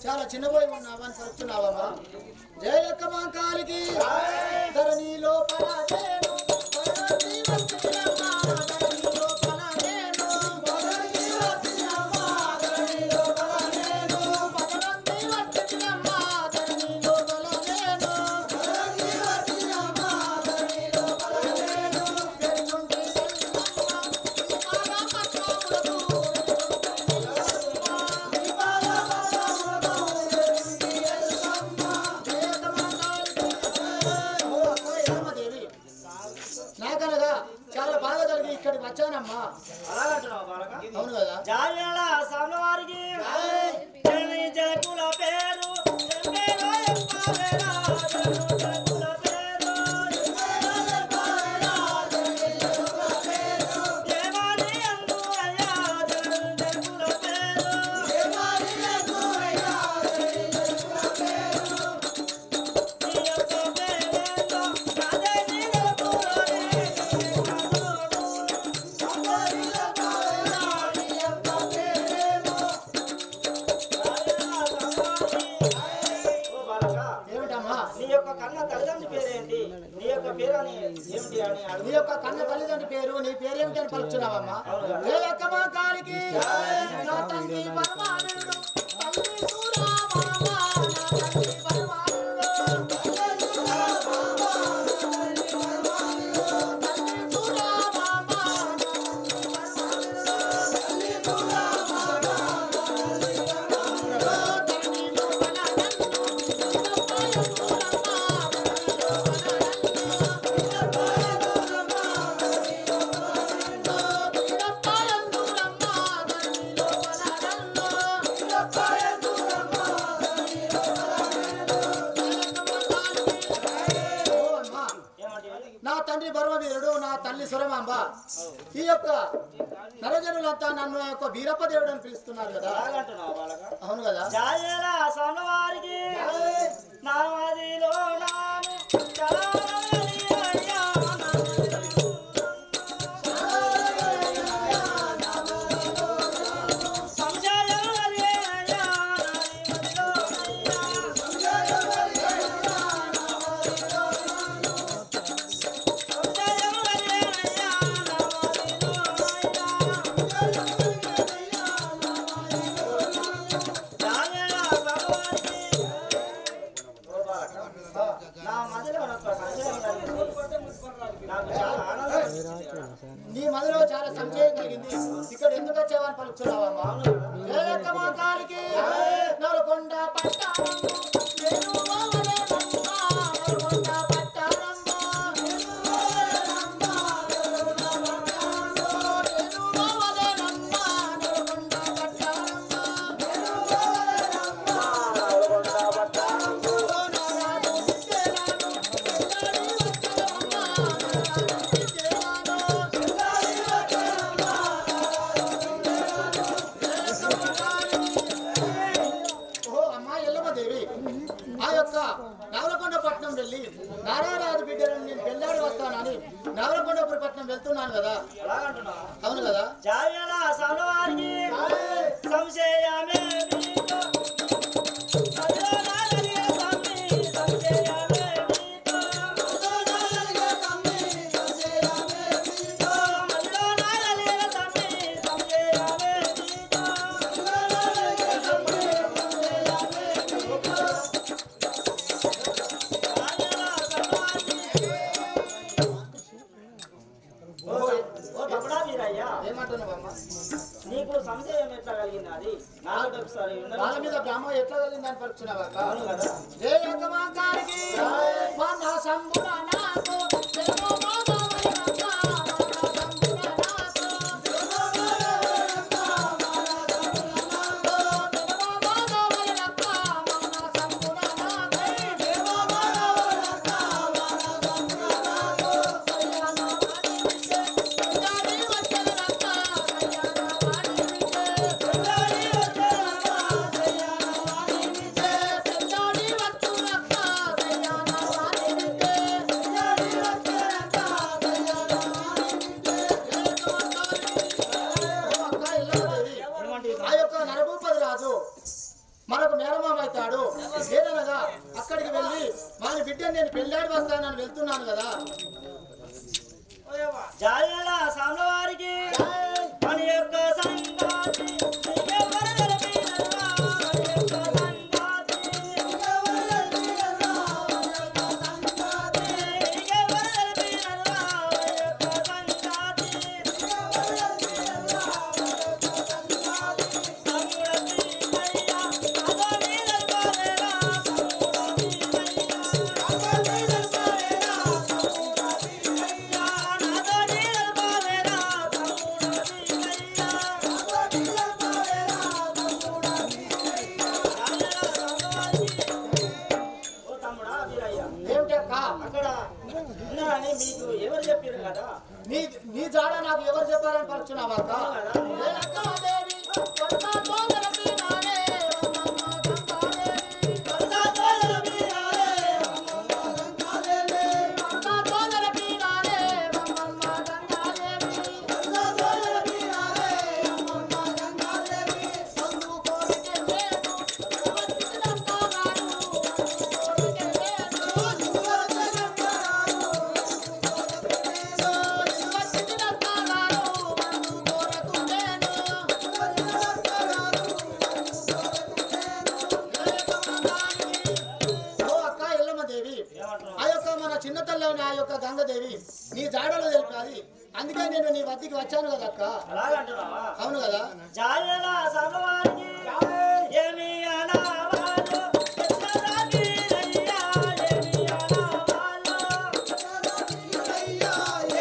చాలా చిన్నపోయి ఉన్నావా అని పడుతున్నావమ్మా. జయక్క మా కాలికి ధరణి లోపల నేను వచ్చానమ్మా. అవును కదా. జావేళ సోమవారికి జలకుల పేరు నీ యొక్క కన్న తల్లిదండ్రి పేరు నీ పేరేమిటి అని పలుకుతున్నావమ్మా. ఏ యొక్క మా కాలికి నా తండ్రి పరమానందుడు తల్లి సూరామా నా తండ్రి పరమానందుడు తల్లి సూరామా సురమాంబ. ఈ యొక్క నరజనులంతా నన్ను యొక్క వీరప్ప దేవుడు అని పిలుస్తున్నారు కదా. అవును కదా. నీ మదిలో చాలా సంశయం కలిగింది. ఇక్కడ ఎందుకు వచ్చావని పలుకుతున్నావమ్మా. నల్గొండ పట్టారం నవలకొండపట్నం వెళ్ళి నారాయణరాజు బిడ్డలను నేను పెళ్ళాడి వస్తానని నవలకొండపురి పట్నం వెళ్తున్నాను కదా. అవును కదా. జావేళ సమవారికి సంశయమే మీతో అదోనాలగే తమ్మి సంశయమే మీతో అదోనాలగే తమ్మి సంశయమే మీతో అదోనాలగే తమ్మి సంశయమే మీతో అదోనాలగే తమ్మి సంశయమే మీతో జావేళ సమవారికి ఓ తమ్ముడా వీరయ్య ఏమంటున్నావమ్మా? నీకు సంశయం ఎట్లా కలిగింది అది నాకు ఒకసారి వాళ్ళ మీద బ్రహ్మ ఎట్లా కలిగిందని పరుచున్నావా? అవును కదా. ఏ యజమానికి మన సంబుర నాకు తెలుగు మాధవరి రత్న మన సంబుర నాకు తెలుగు మాధవరి రత్న మన సంబుర నాకు తెలుగు మాధవరి రత్న మన సంబుర నాకు సయ్యాన వాడి విజే జాడి వచ్చే రత్న సయ్యాన వాడి విజే జాడి వచ్చే రత్న సయ్యాన వాడి విజే జాడి వత్తు రత్న సయ్యాన వాడి విజే జాడి వచ్చే రత్న సయ్యాన వాడి విజే. ఆ యొక్క నరభూపతి రాజు మనకు మేనమామ అవుతాడు. ఏదనగా అక్కడికి వెళ్ళి వాని బిడ్డని నేను పెళ్ళాడి వస్తానని వెళ్తున్నాను కదా. జాయేళ సామ్లవారికి మన యొక్క సంగాతి నీకెవరు తెలిపినరా మన యొక్క సంగాతి నీకెవరు తెలిపినరా మన యొక్క సంగాతి నీకెవరు తెలిపినరా మన యొక్క సంగాతి నీకెవరు తెలిపినరా మన యొక్క సంగాతి తమ్ముడని అయ్యా అదోని దర్బారేరా తమ్ముడని అయ్యా అదోని దర్బారేరా తమ్ముడని అయ్యా నాదోని దర్బారేరా తమ్ముడని అయ్యా నాదోని దర్బారేరా తమ్ముడని అయ్యా. ఓ తమ్ముడా వీరయ్య ఏమిటక్క అక్కడ ఉన్నారని మీకు ఎవరు చెప్పారు కదా నీ నీ జాడ నాకు ఎవరు చెప్పారని పరుచున్నావా అక్క? ఏ అక్కమాదేవి కొడతా తోదర పీనాలే అమ్మమ్మ గంగాదేవి కొడతా తోదర పీనాలే అమ్మమ్మ గంగాదేవి కొడతా తోదర పీనాలే అమ్మమ్మ గంగాదేవి కొడతా తోదర పీనాలే అమ్మమ్మ గంగాదేవి సందు కోరికే లేదు వచ్చినంతగాను కోరికే లేదు ఆ యొక్క మన చిన్న తల్లి ఆ యొక్క గంగదేవి నీ జాడలు తెలిపాది. అందుకే నేను నీ వద్దకి వచ్చాను కదా అక్క. అలాగంటున్నావా అవును కదా. జాయేళ సామ్లవారికి ఏమి అనవాలో ఎట్లా వీరయ్యా ఏమి అనవాలో వీరయ్యా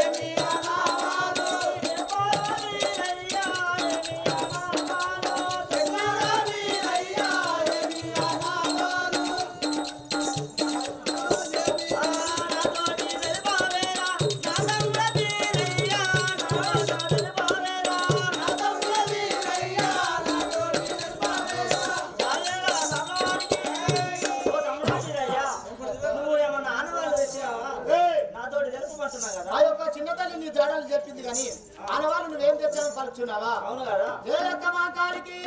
ఏమి అనవాలో ఎట్లా వీరయ్యా ఏమి అనవాలో ఎట్లా వీరయ్యా ఏమి అనవాలో నాతోటి తెలిపావేరా నా సంగ వీరయ్యా నాతోటి తెలిపావేరా నా సంగ వీరయ్యా నాతోటి తెలిపావేరా జాయేళ సామ్లవారికి ఓ తమ్ముడా వీరయ్యా నువ్వు ఏమన్నా ఆనవాళ్ళు తెచ్చినావా నాతోటి తెలుపుమంటున్నా కదా ఆ యొక్క చిన్న తల్లి నీ జాడలు చెప్పింది కానీ ఆనవాళ్ళు నువ్వేం తెచ్చావని పలుకుతున్నావా? అవును కదా ఏ యొక్క మా కాలికి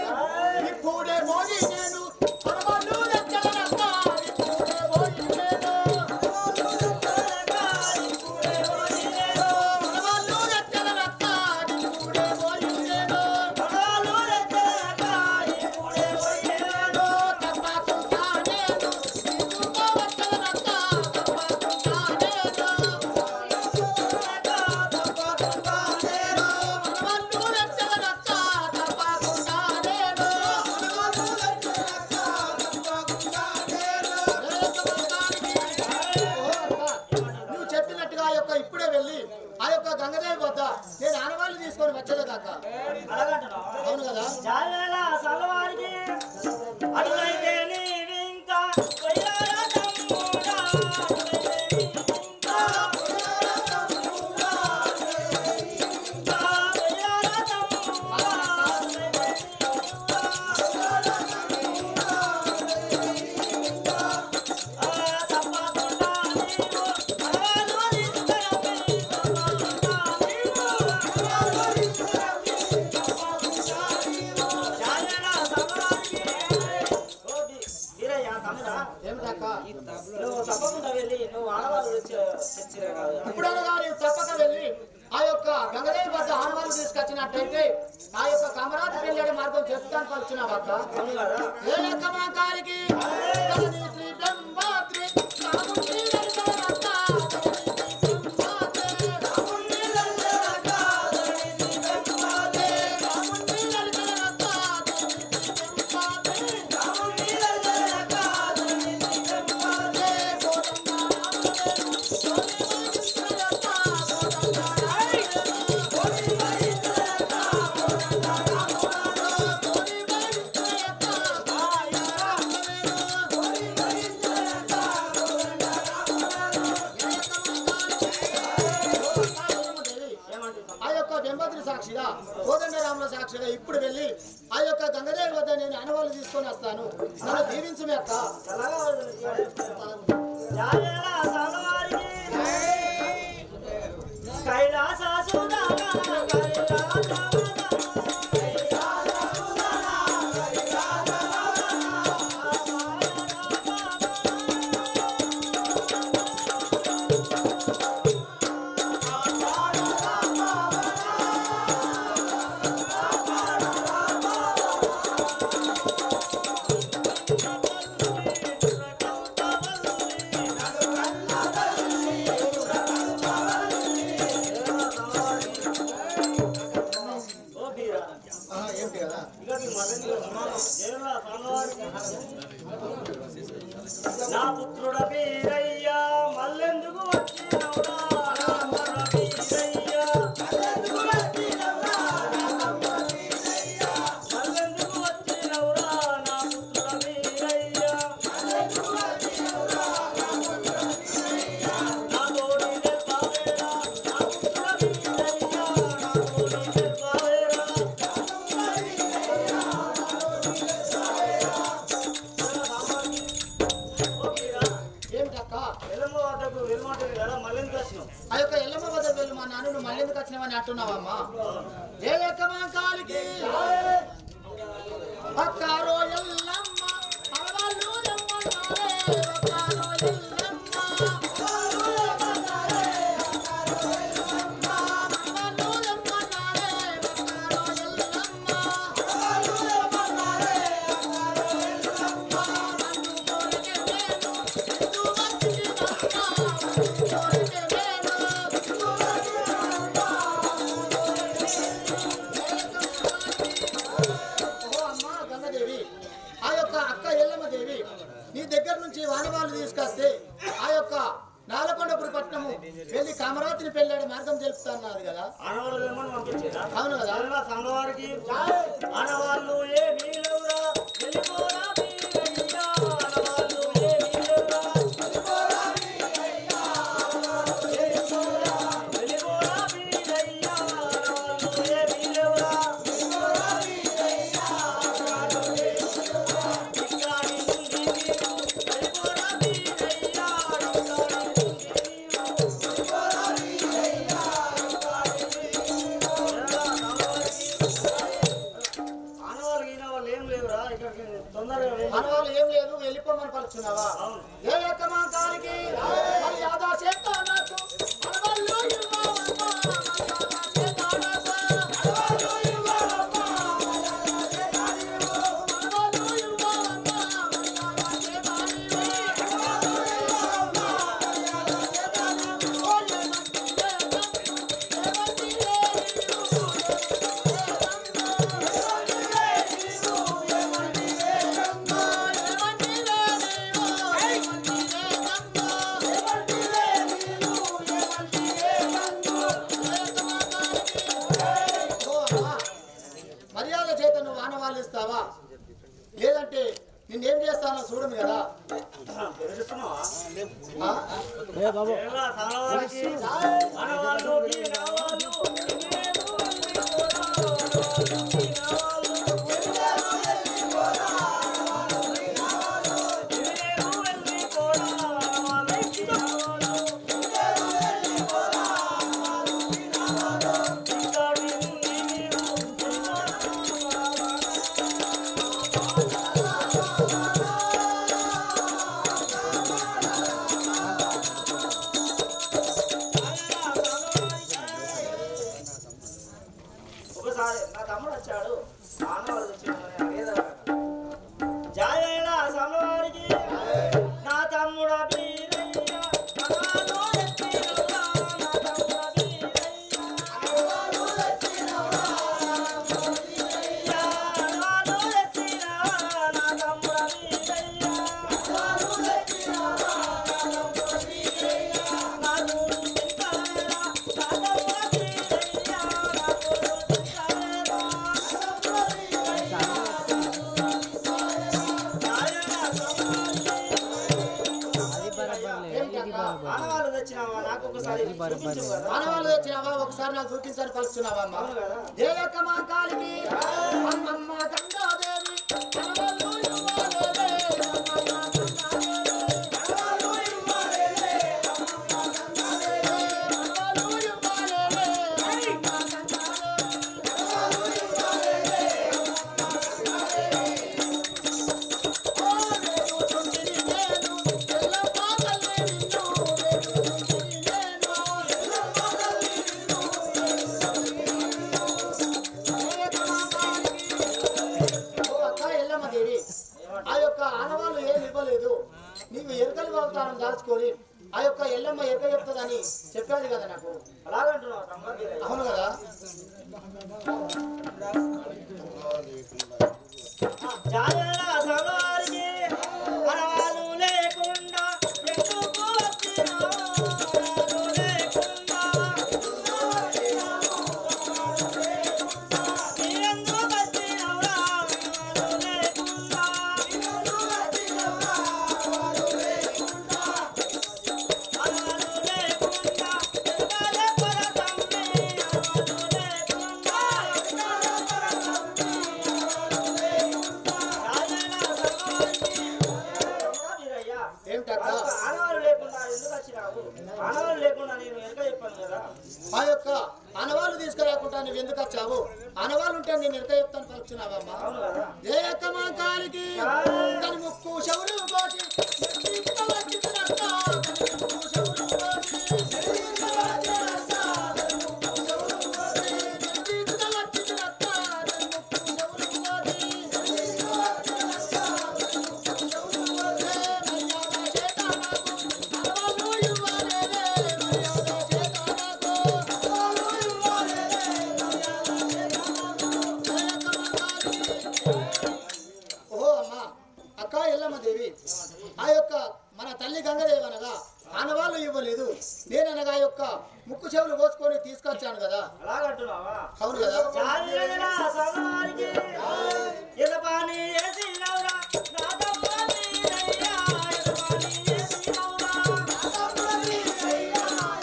ఇప్పుడే మోగి నేను పరమలు రెక్కల రక్క ఇప్పుడే మోగి నేను పరమలు రెక్కల రక్క ఇప్పుడే మోగి నేను తప్పకుండా నేను నీకు వచ్చల రక్క తప్పకుండా నేను పరమలు రెక్కల రక్క తప్పకుండా నేను అన్నట్టయితే నా యొక్క కమరాజు వెళ్ళే మార్గం చెప్తాను పలుచున్నావు అక్క. అవును కదా ఏ యొక్క మా కాలికి ధరణి శ్రీ బ్రహ్మాద్రి రాముడి లలిత సాక్షిగా కోదండరాముల సాక్షిగా ఇప్పుడు వెళ్ళి ఆ యొక్క గంగదేవి వద్ద నేను అనువాలు తీసుకొని వస్తాను. నన్ను దీవించుమే అక్క. నా పుత్రుడ వీరయ్యా మల్లెందుకు వచ్చినవురా ఆ యొక్క ఎల్లమ్మ వద్ద వెళ్ళి మా నాన్న మళ్ళీ ఎందుకు వచ్చినావని అంటున్నావమ్మా? ఏ యొక్క మా కాలికి అక్కారో ఎల్లమ్మ అరవాళ్ళు ఎమ్మన్నారే అక్కారో ఎల్లమ్మ అరవాళ్ళు ఎమ్మన్నారే అక్కారో ఎల్లమ్మ అరవాళ్ళు ఎమ్మన్నారే అక్కారో ఎల్లమ్మ అరవాళ్ళు ఎమ్మన్నారే అక్కారో ఎల్లమ్మ అందుకోరకే నేను ఎందు నీ దగ్గర నుంచి వానవాళ్ళు తీసుకొస్తే ఆ యొక్క నాలకొండపురి పట్టణము వెళ్ళి కామరాతిని పెళ్ళాడు మార్గం తెలుపుతున్నది కదా. అవును కదా. సంగవారికి ఆనవాళ్ళు ఏ వీళ్ళురా వెళ్ళిపోరా వీరయ్యా ఆనవాళ్ళు ఏ వీళ్ళురా వెళ్ళిపోరా వీరయ్యా ఆనవాళ్ళు వెళ్ళిపోరా వెళ్ళిపోరా వీరయ్యా ఆనవాళ్ళు ఏ వీళ్ళురా వెళ్ళిపోరా వీరయ్యా ఆనవాళ్ళు వెళ్ళిపోరా ఇక్కడి నుండి వెళ్ళిపోరా వీరయ్యా మనవాళ్ళు ఏం లేదు వెళ్ళిపోమని పలుచున్నావా? ఏ యొక్క మా కాలికి మర్యాద చేస్తా నాకు మనవాళ్ళు ఇవ్వవమ్మా మర్యాద చేస్తా నాకు మనవాళ్ళు ఇవ్వవమ్మా మర్యాద చేస్తా నీవు మనవాళ్ళు ఇవ్వవమ్మా మర్యాద చేస్తా నీవు మనవాళ్ళు ఇవ్వవమ్మా మర్యాద చేస్తా నీవు ఓయే మర్యాద చేత నువ్వు వానవాళ్ళు ఇస్తావా? లేదంటే నిన్నేం చేస్తానో చూడము కదా. ఆనవాళ్ళు తెచ్చినావా నాకు ఒకసారి చూపించు కదా. ఆనవాళ్ళు తెచ్చినావా ఒకసారి నాకు చూపించని పలుకుతున్నావా అమ్మ అవును కదా. దేవక మా కాలికి అమ్మమ్మ గంగాదేవి ఆనవాళ్ళు ఇవ్వాలేలే, అమ్మమ్మ గంగాదేవి. ఆనవాళ్ళు ఇవ్వాలేలే, అమ్మమ్మ గంగాదేవి. ఆనవాళ్ళు ఇవ్వాలేలే, అమ్మమ్మ గంగాదేవి. ఆనవాళ్ళు ఇవ్వాలేలే, అమ్మమ్మ గంగాదేవి. ఓ నేను చుంటిని నేను ఎల్లమ్మ తల్లి నిన్ను, నేను చుంటిని నేను ఎల్లమ్మ తల్లి నిన్ను, ఓ అక్క ఎల్లమ్మ దేవి, ఆ యొక్క ఆనవాళ్ళు ఏమి ఇవ్వలేదు, నీవు ఎరకలి అవతారం దాల్చుకొని ఆ యొక్క ఎల్లమ్మ ఎరక చెప్తుందని చెప్పాది కదా నాకు. అలాగంటున్నావు తమ్ముడు వీరయ్య. అవును కదా. జాయల సవారికి ఆనవాళ్ళు లేకుండా ఎందుకు వచ్చినావు? ఆనవాళ్ళు లేకుండా నీరెందుకు వచ్చినావురా? ఆనవాళ్ళు లేకుండా ఆనవాళ్ళు లేకుండా ఎరగాలే పరతమ్మి. ఆనవాళ్ళు లేకుండా ఏమిటక్క ఆనవాళ్ళు లేకుండా ఎందుకు వచ్చినావు? ఆనవాళ్ళు లేకుండా నేను వెనక చెప్పాను కదా. ఆ యొక్క ఆనవాళ్ళు తీసుకురాకుండా నువ్వు ఎందుకు వచ్చావు? ఆనవాళ్ళు ఉంటే నేను ఎరక చెప్తాను పలుకుతున్నావమ్మా. అవును కదా. దేవక మా కాలికి తన ముక్కు శవులు కోటి ఓహో అమ్మా అక్క ఎల్లమ్మ దేవి, ఆ యొక్క మన తల్లి గంగదేవి అనగా ఆనవాళ్ళు ఇవ్వలేదు, నేననగా ఆ యొక్క ముక్కు చెవులు కోసుకొని తీసుకొచ్చాను కదా. అలాగంటున్నావా? అవును కదా. జాయల సవారికి ఎదపాని ఏసినవురా రాధమ్మ వీరయ్య. ఎదపాని ఏసినవురా రాధమ్మ వీరయ్య.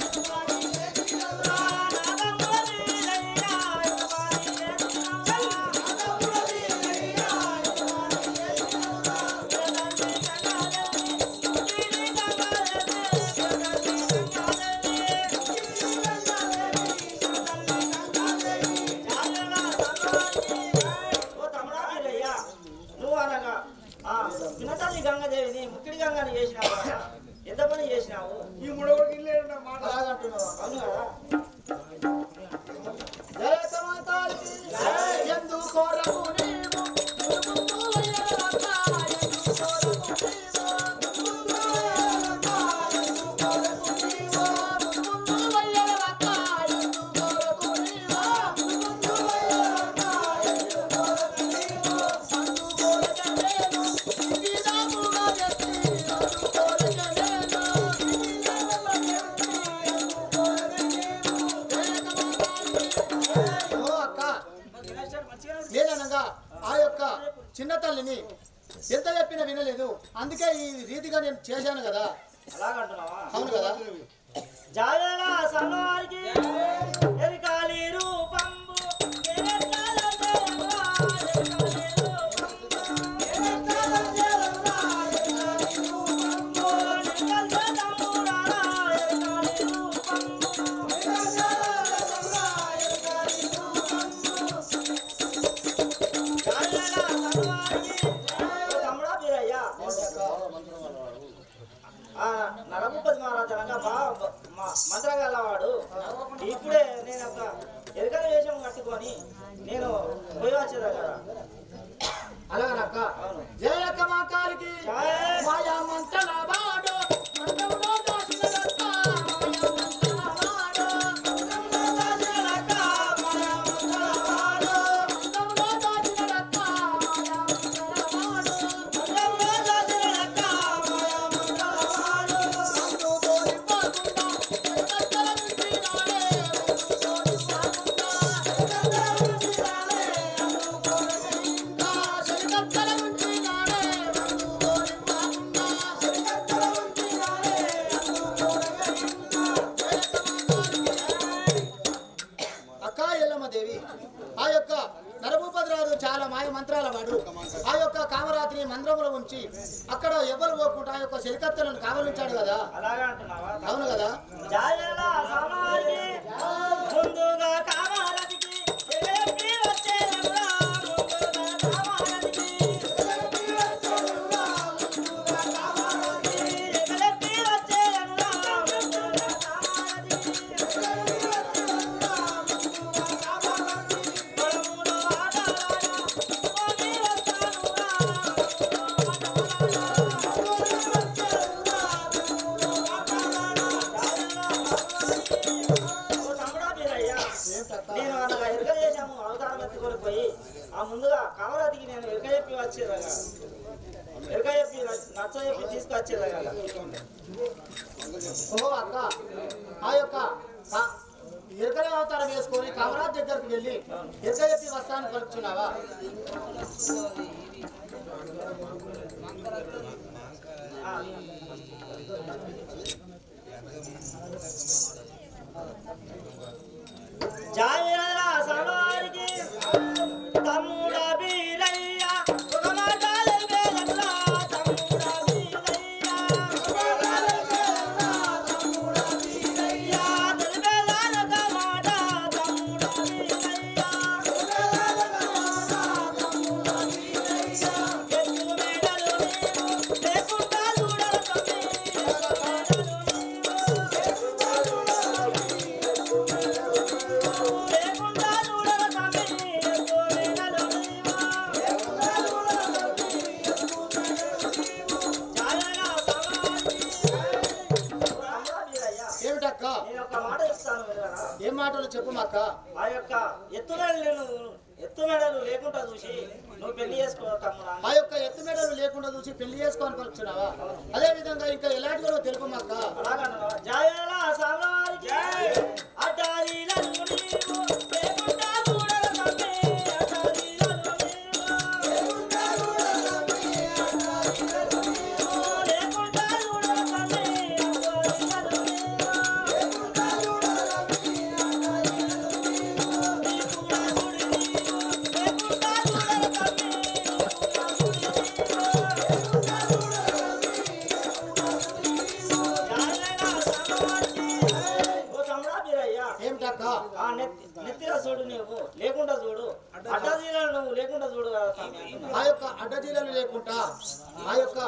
ఎదపాని ఏసినవురా రాధమ్మ వీరయ్య. ఎదపాని ఏసినవురా రాధమ్మ వీరయ్య. ఎదపాని ఏసినవురా జగతి నువ్వు అనగా పినతల్లి గంగదేవిని ముక్కిడి గంగని చేసినావు కదా. ఎంత పని చేసినావు? అలాగంటున్నావా? అవును కదా. దేవక మా కాలికి ఎందుకు రఘు నీవు ముందు వయ్యాలక్క, ఎందుకు రఘు నీవు ముందు వయ్యాలక్క, ఎందుకు రఘు నీవు ముందు వయ్యాలక్క, ఎందుకు రఘు నీవు అందుకోలకనేను విధాముగా ఎత్తి అందుకోలకనేను ఓ అక్క నేననగా ఆ యొక్క చిన్న తల్లిని ఎంత చెప్పినా వినలేదు, అందుకే ఈ రీతిగా నేను చేశాను కదా. అలాగంటున్నావా? అవును కదా. జాయల సవారికి ఎరికాలి రూపంబు ఎరకాల దేవా. ఎరకాలి రూపంబు ఎరకాల దేవా. ఎరకాలి రూపంబు ఎరకాల తమ్ముడారా. ఎరకాలి రూపంబు ఎరకాల దేవా. ఎరకాలి రూపంబు జాయల సవారికి తమ్ముడా వీరయ్య. నరముపతి మహారాజు అనగా మంత్రగలవాడు. ఇప్పుడే నేను ఒక ఎరకల వేషం కట్టుకొని నేను పోయి వచ్చేదా కదా. అలాగనక్క జయక మా కాలికి మాయా మంత్రల వాడు మంత్రములో దాచినదక్క, మాయా మంత్రల వాడు మంత్రములో దాచినదక్క, మాయా మంత్రల వాడు మంత్రములో దాచినదక్క, మాయా మంత్రల వాడు అక్కడ ఎవరు పోకుండా ఆ యొక్క చెలికత్తెలను కావలించాడు కదా. అలాగే అంటున్నావా? అవును కదా. జాయల సమారికి ముందుగా కావాలతికి ఎగెప్పి వచ్చేనురా ముందుగా కావాలతికి ఎగెప్పి వచ్చేనురా ముందుగా కావాలతికి ఎగెప్పి వచ్చేనురా ముందుగా కావాలతికి ఎగెప్పి వచ్చేనురా ముందుగా కావాలతికి పరములో ఆడారా ఓని వస్తానురా నేను అలా ఎరుక చేశాము అవతారం ఎత్తుకొని పోయి ఆ ముందుగా కమరాతికి నేను ఎరుక చెప్పి వచ్చేదాగా ఎరుక చెప్పి నచ్చ చెప్పి తీసుకొచ్చేదాగా. ఓ అక్క ఆ యొక్క ఎరుకల అవతారం వేసుకొని కమరాజ్ దగ్గరికి వెళ్ళి ఎరుక చెప్పి వస్తాను పలుకుతున్నావా? జాయల సవారికి తమ్ముడా బీరయ్య ఒక మాట లేవేదల్లా తమ్ముడా బీరయ్య ఒక మాట లేవేదల్లా తమ్ముడా బీరయ్య తెలివేదానక మాట తమ్ముడా బీరయ్య తెలివేదానక మాట తమ్ముడా బీరయ్య ఎత్తు మేడలు నీవు లేకుండా చూడరు తమ్మి ఎత్తు మేడలు నీవు లేకుండా చూడరు లేకుండా చూడరు తమ్మి ఎత్తు మేడలు నీవు లేకుండా చూడరు తమ్మి ఎత్తు మేడలు నీవు జాయల సవారికి ఏమిటక్క? నేను ఒక మాట ఇస్తాను వినరా? ఏం మాటలు చెప్పు అక్క. ఆ యొక్క ఎత్తు మెడలు లేకుండా చూసి నువ్వు పెళ్లి చేసుకో తమ్ముడా. ఆ యొక్క ఎత్తు మెడలు లేకుండా చూసి పెళ్లి చేసుకొని పలుకుతున్నావా? అదే విధంగా ఇంకా ఎలాంటిదో తెలుపు అక్క. అలాగన్నావా? జాయల సవారికి అడ్డారీలను నీవు లేకుండా చూడరు తమ్మి అడ్డారీలను నీవు లేకుండా చూడరు తమ్మి అడ్డారీలను నీవు లేకుండా చూడరు తమ్మి అడ్డారీలను నీవు లేకుండా చూడరు తమ్మి అడ్డారీలను నీవు నీకుడా చూడి నీవు లేకుండా చూడరు తమ్మి నీకుడా చూడి నీవు లేకుండా ఏమిటక్క? నెత్తిర చూడు నువ్వు లేకుండా చూడు అడ్డజీలను నువ్వు లేకుండా చూడు కదా స్వామి. ఆ యొక్క అడ్డజీలలు లేకుండా ఆ యొక్క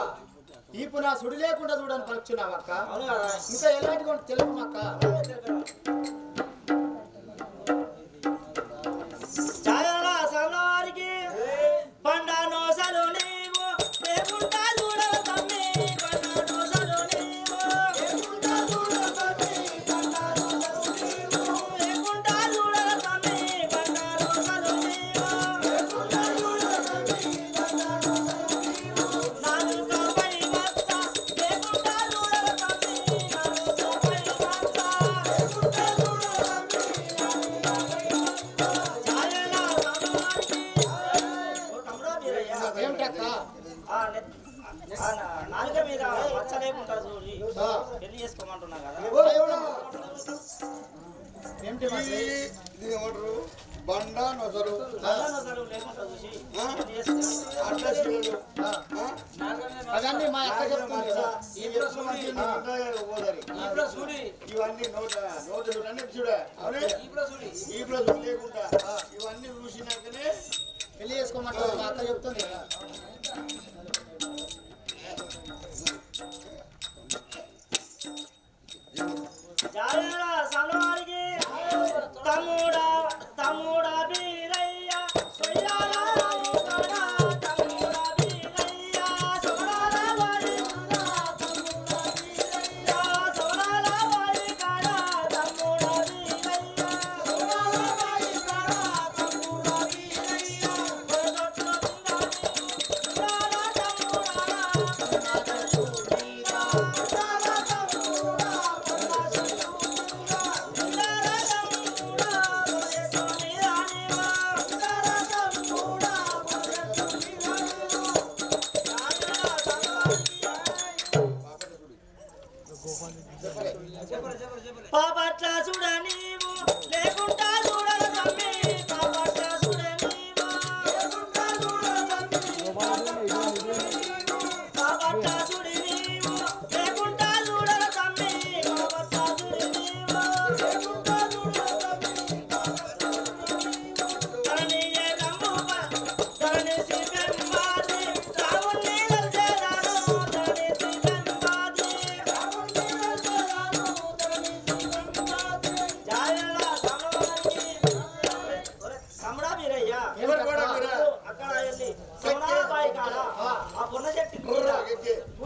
ఈపున సుడి లేకుండా చూడని పలుకుతున్నావు అక్క. అవును కదా. ఇంకా ఎలాంటి తెలుపు అక్క. జాయల సవారికి పండ నోసలు నీవు లేకుండా చూడవు తమ్మి పండ నోసలు నీవు లేకుండా చూడవు తమ్మి పండ నోసలు నీవు లేకుండా చూడవు తమ్మి పండ నోసలు నీవు లేకుండా చూడవు తమ్మి పండ నోసలు నీవు నాలుకపై మచ్చ లేకుండా చూడవు తమ్మి నాలుకపై మచ్చ లేకుండా చూడవు తమ్మి ఏమిటక్క? నాలుక మీద మచ్చ లేకుండా చూసి పెళ్లి చేసుకోమంటున్నా కదా. ఏమిటి మంత్రి? ఇది ఏమంటారు? బండ నొసరు అసలు లేకుండా చూసి పెళ్లి చేసుకో. అట్లా చూడదు. అవన్నీ మా అక్క చెప్తుంది కదా. ఇవన్నీ నోట చూడండి చూడ అవునే ఈ బ్రష్ లేకుండా ఇవన్నీ చూసినాకనే పెళ్లి చేసుకోమంటారు మా అక్క చెప్తుంది కదా. జాయల సవారికి తమ్ముడా తమ్ముడా బీరయ్య సొయ్యాల వారి కాడా తమ్ముడా బీరయ్య సోడాల వారి కాడా తమ్ముడా బీరయ్య సోడాల వారి కాడా తమ్ముడా బీరయ్య సోడాల వారి కాడా తమ్ముడా బీరయ్య కొరదొట్టు ఉండాలి ఉండాల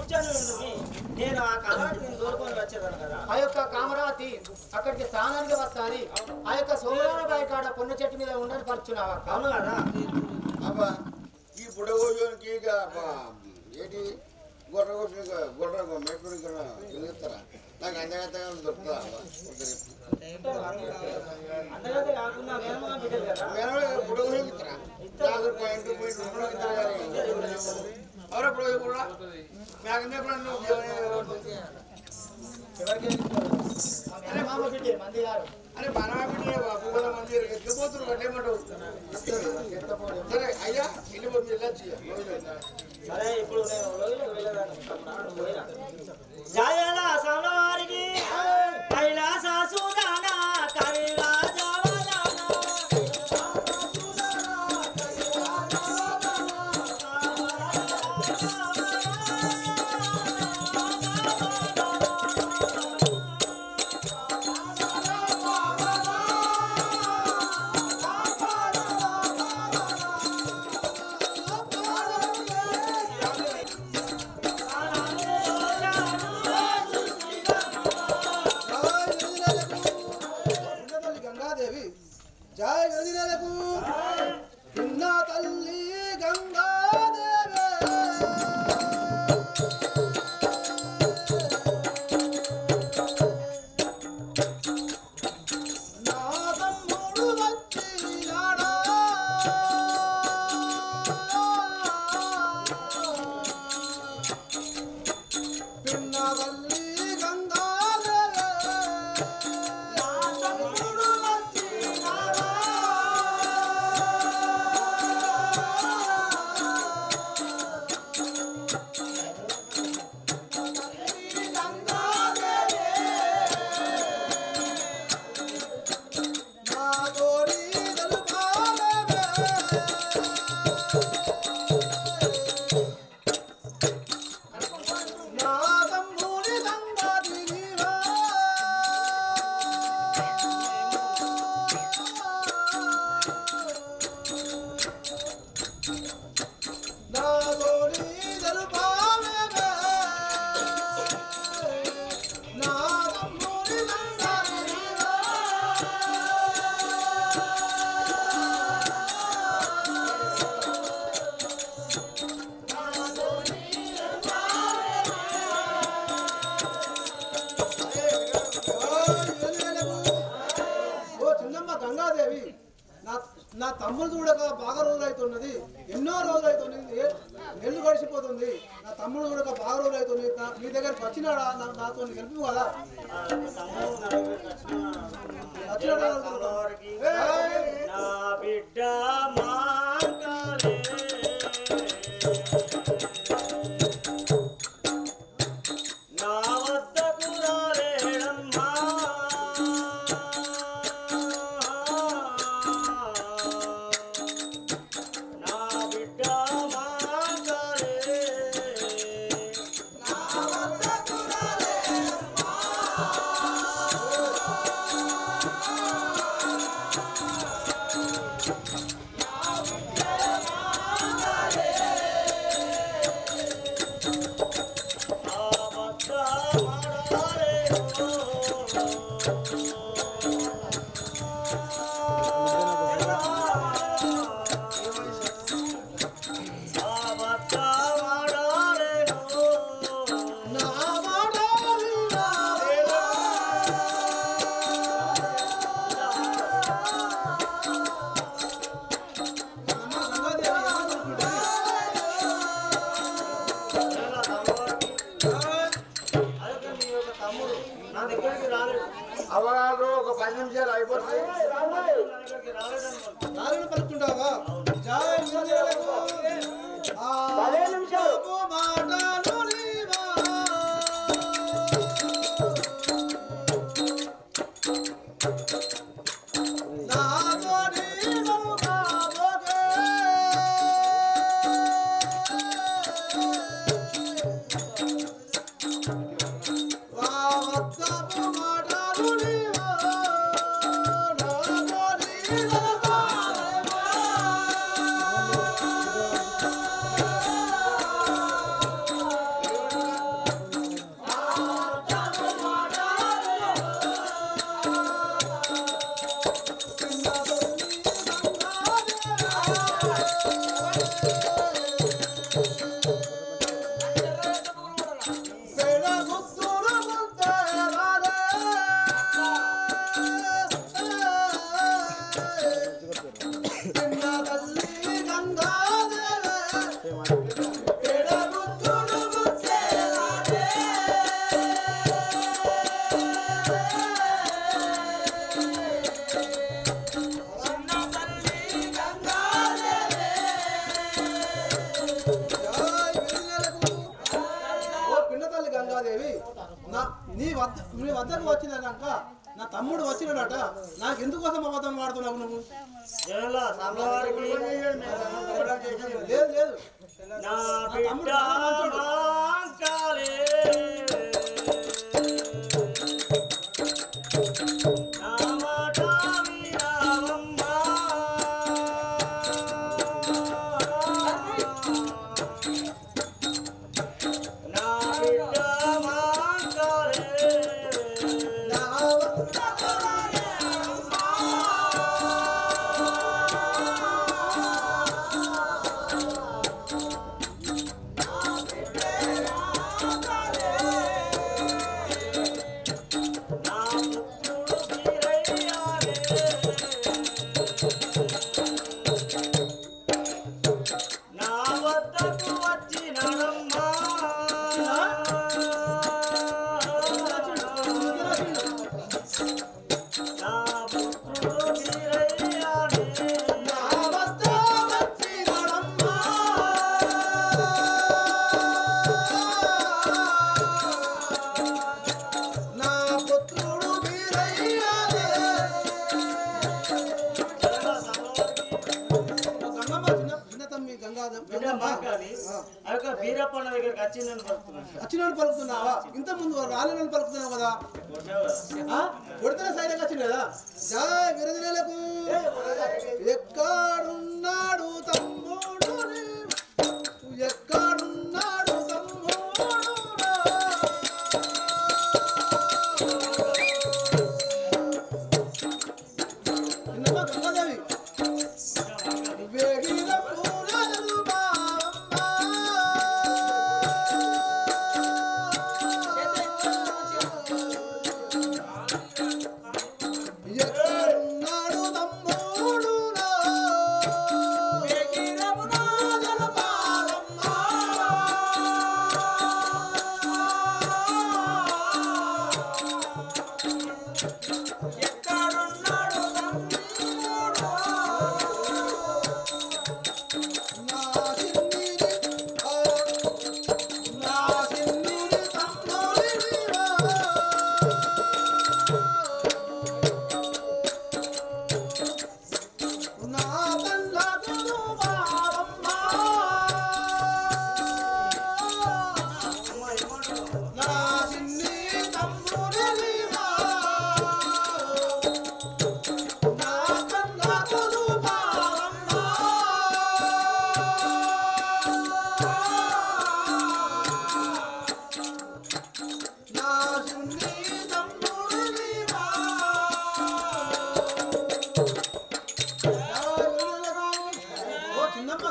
కూర్చొని ఉండి నేను ఆ కళాటిని దూరుకొని వచ్చేదాను కదా. ఆ యొక్క కామరావతి అక్కడికి స్థానానికి వస్తాని ఆ యొక్క సోమరాల బాయి కాడ పొన్న చెట్టు మీద ఉండని పరుచున్నావా? అవును కదా. అబ్బా ఈ బుడగోజోనికి ఇక ఏంటి గొర్రె మేపుడు తిరుగుతారా? నాకు అందగంతగా దొరుకుతా అంతకంటే కాకుండా మేనమామ బిడ్డలు కదా. బుడగోజోకి ఇస్తారా? ఎవరో బుడగో కూడా ఎవరికి అరే మామ బిడ్డే మంది గారు అరే మనవాడి పువ్వుల మంది ఎత్తుపోతున్నారు కట్టేయమంటావు. సరే అయ్యా ఇంటి పోయి వెళ్ళొచ్చు. సరే ఇప్పుడు నేను వెళ్ళేదాన్ని పోయినా జాయల సమవారికి కైలాస సుదానా కైలాస జయ గదిలకు చిన్న తల్లి గంగాదేవి నా తమ్ముడు వచ్చినాడా చిన్న తల్లి గంగాదేవి నా తమ్ముడు వచ్చినాడా గంగాదేవి నా తమ్ముడు చూడక బాగా రోజులు అవుతున్నది, ఎన్నో రోజులు అవుతుంది, నెల్లు గడిచిపోతుంది. నా తమ్ముడు చూడక బాగా రోజులు అవుతుంది. మీ దగ్గరికి వచ్చినాడా? నాతో గెలుపు కదా వచ్చినాడా? నా బిడ్డ మాంకాలే నా వద్దకు రాలేడమ్మా నా బిడ్డ మాంకాలే నా వద్దకు రాలేడమ్మా అవగాహన ఒక 10 నిమిషాలు అయిపోతుంది. నారాయణ పలుకుంటావా? జయ గదిలకు మాటలు నీవా నీ వద్దకు వచ్చిన కనుక నా తమ్ముడు వచ్చినాడట నాకు ఎందుకోసం అబద్ధం వాడుతున్నావు నువ్వు లేదు లేదు నా తమ్ముడు బిడ్డ చాలా మంచోడు. వాంకాలే. నా మాట వినవమ్మా. నా బిడ్డ వాంకాలే. నా పుత్రుడు వీరయ్యాలే. నా వద్దకు వచ్చినడమ్మా. నా పుత్రుడు వీరయ్యాలే. నా పుత్రుడు వీరయ్యాలే. గంగమ్మ చిన్న తమ్మి బిడ్డ మాకాలి. ఆ యొక్క బీరప్పన్న దగ్గరికి వచ్చిందని పలుకుతున్నాను. వచ్చినాడు పలుకుతున్నావా ఇంత ముందు రాలేనని పలుకుతున్నావు కదా కొడుతున్న సైడ్ వచ్చింది కదా జయ విరజనలకు ఎక్కడున్నాడు తమ్ముడు ఎక్కడున్నాడు తమ్ముడు నిన్నమ్మ గంగాదేవి వేగిన పూలను ఎక్కడున్నాడు తమ్ముడు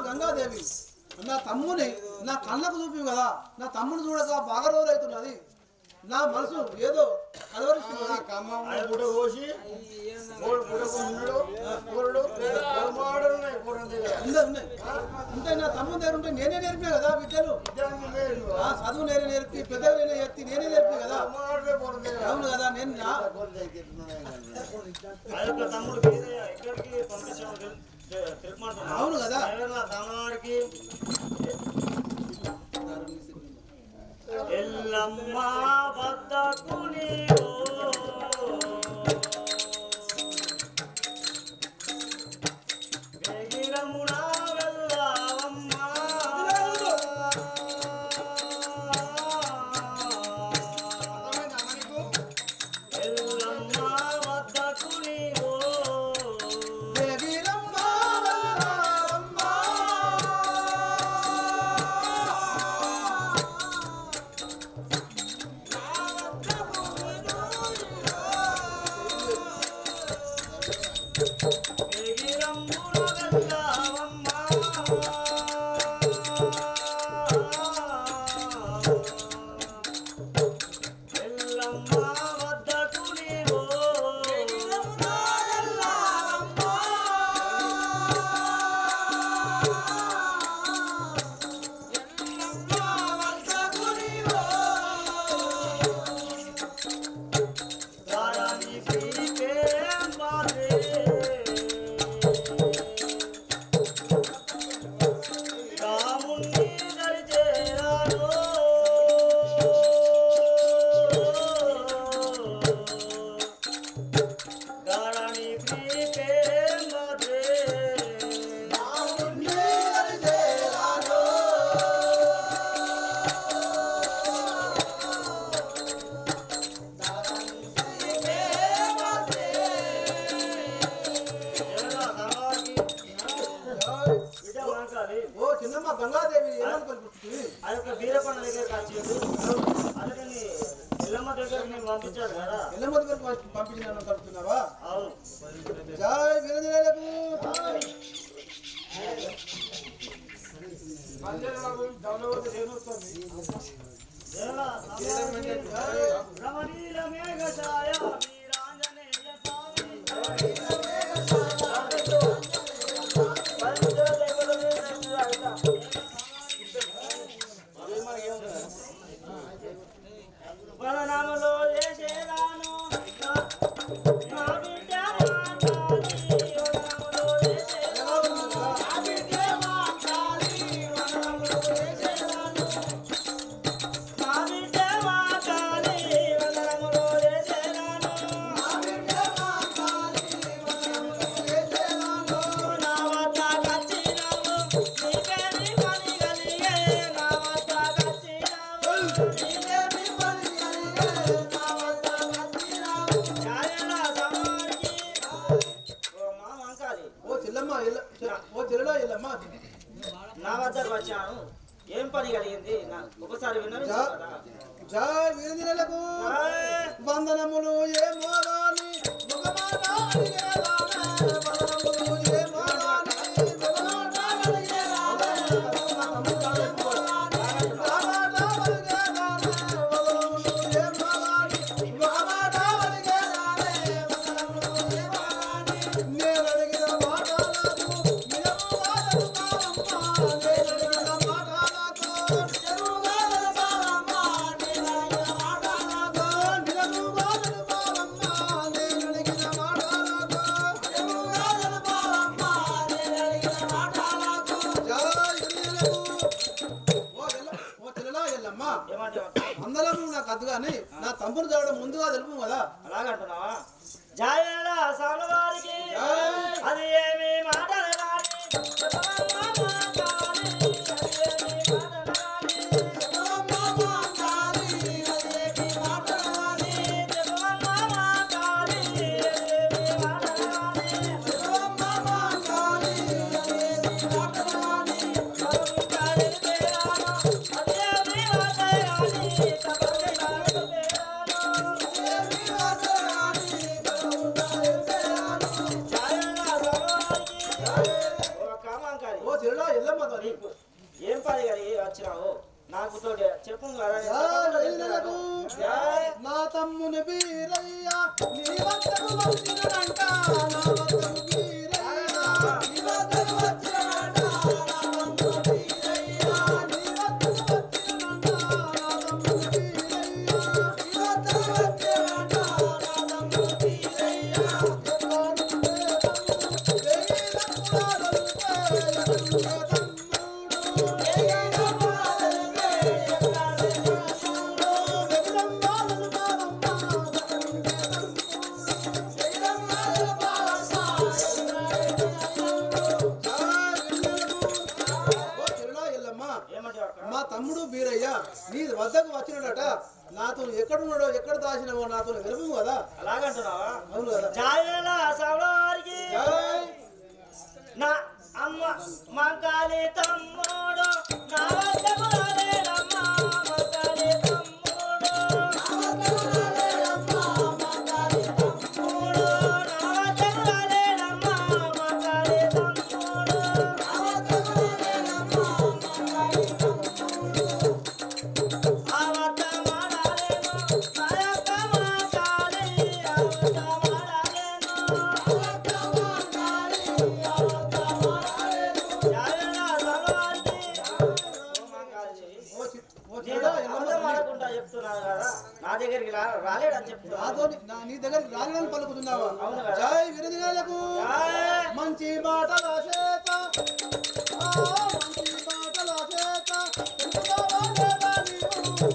గంగాదేవి నా తమ్ముని నా కళ్ళకు చూపి కదా నా తమ్ముని చూడక బాగా రోజులు అవుతున్నది నా మనసు ఏదో కలవరిస్తున్నది గుడ కోసి ఉన్నాడు ఉన్నాయి ఉంటే నా తమ్ముని దగ్గర ఉంటే నేనే నేర్పే కదా విద్యలు ఆ చదువు నేనే నేర్పి పెద్దగా నేనే ఎత్తి నేనే నేర్పి కదా అవును కదా నేను ఆ యొక్క తమ్ముడు వీరయ్య ఎక్కడికి పంపించాము తెలుపమంటున్నాను. అవును కదా తమవారికి ఎల్లమ్మ వద్దకు నీవు వేగిరమున వెళ్ళావమ్మా. ఎల్లమ్మ వద్దకు నీవు నా వచ్చిండు అందుకని ఎల్లమ్మ దగ్గరికి నేను పంపించాడు కదా ఎల్లమ్మ దగ్గరకు పంపించిన తడుతున్నావా? అవును జై వీరజలకు రమణీల మేఘఛాయ వీరాంజనేయ స్వామి పరనామలో చేసేదాను నా బిడ్డ మాతాలి పరనామలో చేసేదాను నా బిడ్డ మాతాలి పరనామలో చేసేదాను నా బిడ్డ మాతాలి పరనామలో చేసేదాను నా బిడ్డ మాతాలి పరనామలో చేసేదాను నా వద్ద కచ్చినావు నీకేమి పని కలిగే నా వద్ద కచ్చినావు నీకేమి పని కలిగే నా వద్ద కచ్చినావు న్యాయలా సమానికి ఓ మా వంకాలి ఓ చెల్లమ్మ ఓ చెల్లెలా ఎల్లమ్మ నా వద్దకు వచ్చాను ఏం పని కలిగింది ఒకసారి విన్నాను జై వీరజలకు వందనములు ఏ మోరాని ముఖమాట అడిగేదానా వందనములు ఏ మోరాని ముఖమాట అడిగేదానా వందనములు ఏ మోరాని ముఖమాట అడిగేదానా వందనములు ఏ మోరాని ముఖమాట అడిగేదానా వందనములు ఏ మోరాని నేను అడిగిన మాటలకు నిజము వాదను కావమ్మా నేను అడిగిన మాటలకు నిజము వాదను కావమ్మా నేను అడిగిన మాటలకు నిజము వాదను కావమ్మా నేను అడిగిన మాటలకు నిజము వాదను కావమ్మా నేను అడిగిన మాటలకు ఓ చెల్లెలా ఎల్లమ్మ అందరము నాకు అద్దుగాని నా తమ్ముడు చదవడం ముందుగా తెలుపు కదా అలాగంటున్నావా జాయల సామవారికి అది ఏమి మాటలు రాని చెప్పవమ్మ మాతాలి అది ఏమి మాటలు రాని చెప్పవమ్మ మాతాలి అది ఏమి మాటలు రాని చెప్పవమ్మ మాతాలి అది ఏమి మాటలు రాని చెప్పవమ్మ మాతాలి అది ఏమి మాటలు రాని తపస్సు కాడు పేరాను అది ఏమి మాటలు రాని ఓ చెల్లెలా ఎల్లమ్మ తల్లి ఏం పని కానీ వచ్చినావు నాకు తోటి చెప్పు కదా వీరజలకు నా తమ్ముని వీరయ్య నీ వద్దకు వచ్చినడంట నా వద్దకు వీరయ్య నీ వద్దకు వచ్చినడంట నా తమ్ముని వీరయ్య నీ వద్దకు వచ్చినడంట నా తమ్ముని వీరయ్య నీ వద్దకు వచ్చినడంట నా తమ్ముని వీరయ్య మా తమ్ముడు బీరయ్య నీ వద్దకు వచ్చినాడట నాతో ఎక్కడున్నాడో ఎక్కడ దాచినావో నాతో తెలుపు కదా అలాగంటున్నావా అవును కదా జాయల సవారికి నా అమ్మ మంకాలి తమ్ముడు నా వద్దకు రాలేడమ్మా మంకాలి తమ్ముడు నా వద్దకు రాలేడమ్మా మంకాలి తమ్ముడు నా వద్దకు రాలేడమ్మా మంకాలి తమ్ముడు నా వద్దకు రాలేడమ్మా మంకాలి తమ్ముడు ఆ వద్ద మాడాలేను నా యొక్క మాటాలి ఆ వద్ద మాడాలేను ఆ వద్ద మాటాలి ఆ వద్ద మాడాలేను జాయల సవారికి ఓ మంకాలి ఓ నేను చెల్లెలా అబద్ధం ఎల్లమ్మ ఆడకుండా చెప్తున్నాను కదా నా దగ్గరికి రాలేడని చెప్తున్నా నాతో నీ దగ్గరికి రాలేదని పలుకుతున్నావా అవును కదా. జై విరజగాలకు జై. మంచి మాటల చేత మంచి మాటల చేత తెలుపుతావా లేదా నీవు?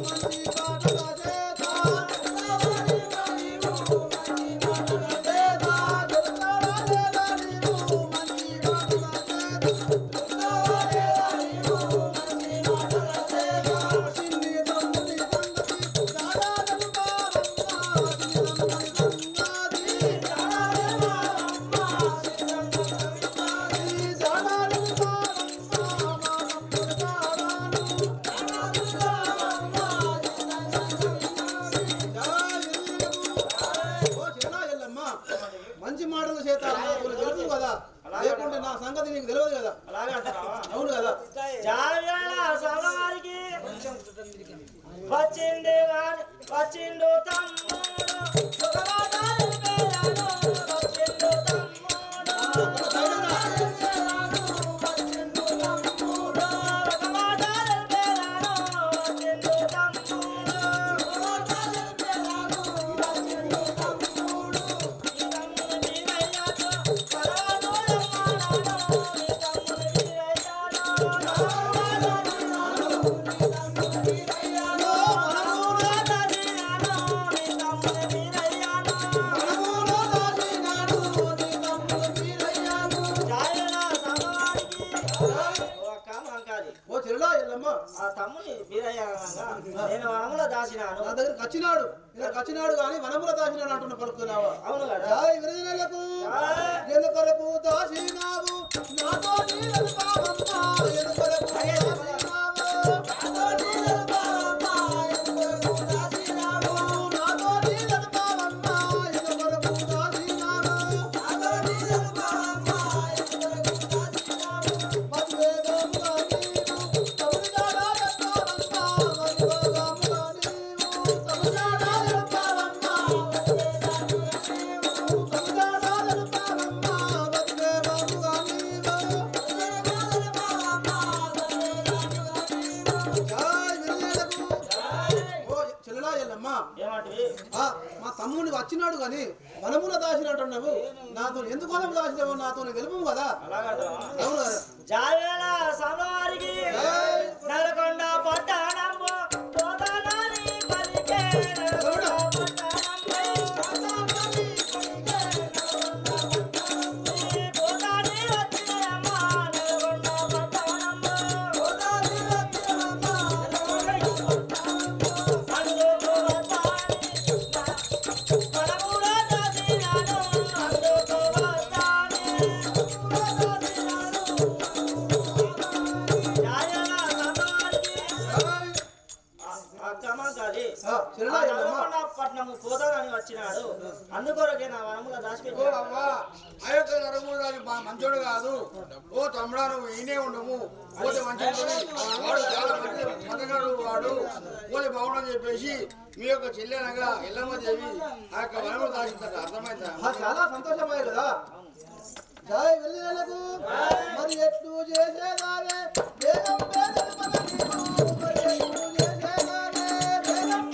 మంచి మాటల చేత తెలుపుతావా లేదా నీవు? మంచి మాటల చేత తెలుపుతావా లేదా నీవు? మంచి మాటల చేత తెలుపుతావా లేదా నీవు? మంచి మాటల చేత చిన్ని తమ్ముని సంగతి దాదాలను కావమ్మా చిన్ని తమ్ముని సంగతి దాదాలను కావమ్మా చిన్ని తమ్ముని సంగతి దాదాలను కావమ్మా వచ్చిండు తమ్ముడు సుఖవాదాలు పేరాను వచ్చిండు తమ్ముడు సుఖవాదాలు పేరాను వచ్చిండు తమ్ముడు ఆ తమ్ముని వీరయ్య నేను వనముల దాచినాను. నా దగ్గరికి వచ్చినాడు ఇలా వచ్చినాడు కానీ వనముల దాచినాడు అంటున్న పలుకుతున్నావా? అవును కదా. విరజనలకు ఎందుకొరకు దాచినావు నాతో నీడలు బావమ్మా ఎందుకొరకు మా తమ్ముడిని వచ్చినాడు కానీ వనముల దాచినట్టు నువ్వు నాతో ఎందుకు వనం దాచినావు? నాతో గెలుపు కదా. అవును కదా. జావేళ సమవారికి నల్గొండ పట్టణము పోతానని పలికే పట్నము పోతానని వచ్చినాడు. అందుకొరకే నా వనముల దాచిపెట్టాడు. మంచోడు కాదు. ఓ తమ్ముడా నువ్వు ఈయనే ఉండము పోతే మంచి వాడు చాలా మంచి మతగాడు వాడు పోతే బాగుండని చెప్పేసి మీ యొక్క చెల్లెనగా ఎల్లమ్మ దేవి ఆ యొక్క వనములు దాచిందట. అర్థమైందా? చాలా సంతోషమయ్య కదా. జై వెళ్ళకు మరి ఎట్లు చేసేదావే వేగం వేగం మరి ఎట్లు చేసేదావే వేగం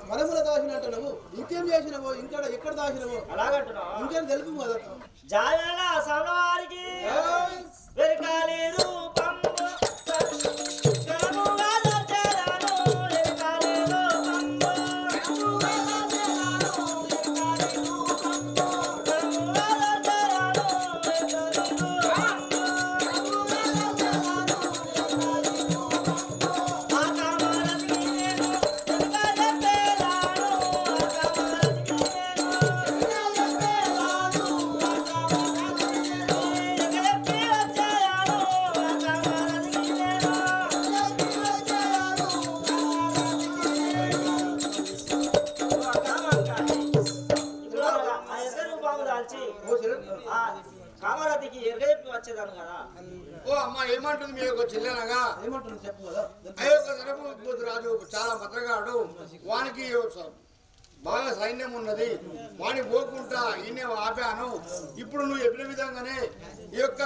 వనముల దాచినట్టు నువ్వు ఇంకేం చేసినవో ఇంకా ఎక్కడ దాచినవో అలాగంటున్నావు. ఇంకేం తెలుపు కదా. జావేళ సమవారికి వెరకాలి రూపము కామరాతికి ఎరగెప్పి వచ్చేదాను కదా. ఓ అమ్మ ఏమంటుంది మీ యొక్క చెల్లెనగా? ఏమంటుంది చెప్పు కదా. ఆ యొక్క ధనపతి రాజు చాలా భద్రగాడు. వానికి బాగా సైన్యం ఉన్నది. వాడిని పోకుండా ఈయనే ఆపాను. ఇప్పుడు నువ్వు చెప్పిన విధంగానే ఈ యొక్క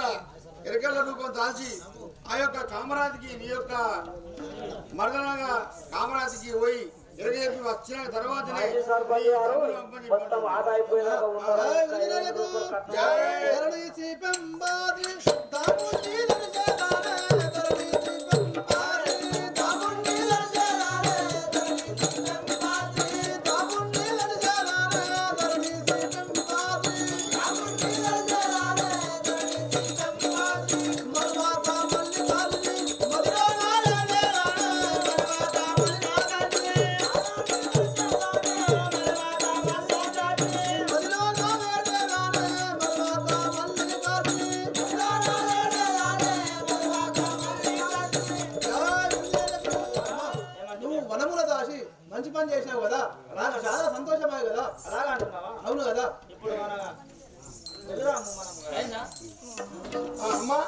ఎరకల రూపం దాల్చి ఆ యొక్క కామరాతికి నీ యొక్క మర్దనగా కామరాతికి పోయి ఎరగేపి వచ్చిన తర్వాతనే మొత్తం ఆట అయిపోయినాక ఉంటారు. పని చేసావు కదా నాకు చాలా సంతోషమే కదా. అలాగా అంటున్నావా? అవును కదా. ఇప్పుడు మన వెళ్దాము మనం. అమ్మా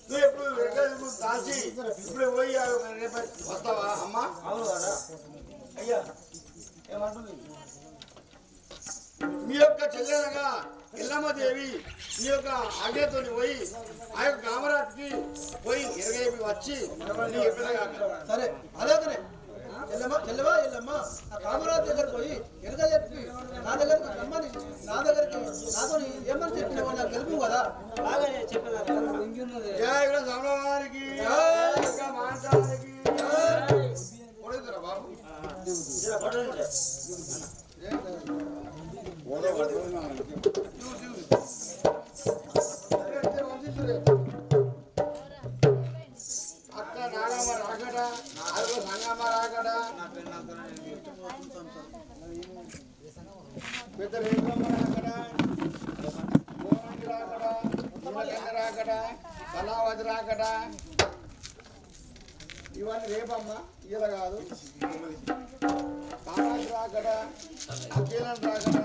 నువ్వు ఎప్పుడు ఎక్కడ దాల్చి ఇప్పుడు పోయి రేపు వస్తావా అమ్మా? అవును కదా. అయ్యా ఏమంటుంది? మీ యొక్క చెల్లెనగా ఎల్లమ్మదేవి మీ యొక్క ఆజ్ఞతో పోయి ఆ యొక్క కామరాజ్కి పోయి ఎరగేపి వచ్చి నీకు ఎప్పుడైనా సరే అలాగనే చెల్లెవా ఎల్లమ్మ ఆ కామరాజు దగ్గరకు పోయి ఎనక చెప్పి నా దగ్గరికి రమ్మని నాతో ఏమని చెప్పినావో నాకు తెలుపు కదా. అలాగే చెప్పేదాన్ని. జయ సమవారికి మాంసానికి కొడుతురా బాబు అక్క నాగమ్మ రాకడ అదిగో సంగమ్మ రాకడ పెద్ద రేపమ్మ రాకడ గోరంగి రాకడ నిమ్మగంగ రాకడ కళావతి రాకడ ఇవన్నీ రేపమ్మ ఇలా కాదు. కామాజి రాకడ అఖీలం రాకడ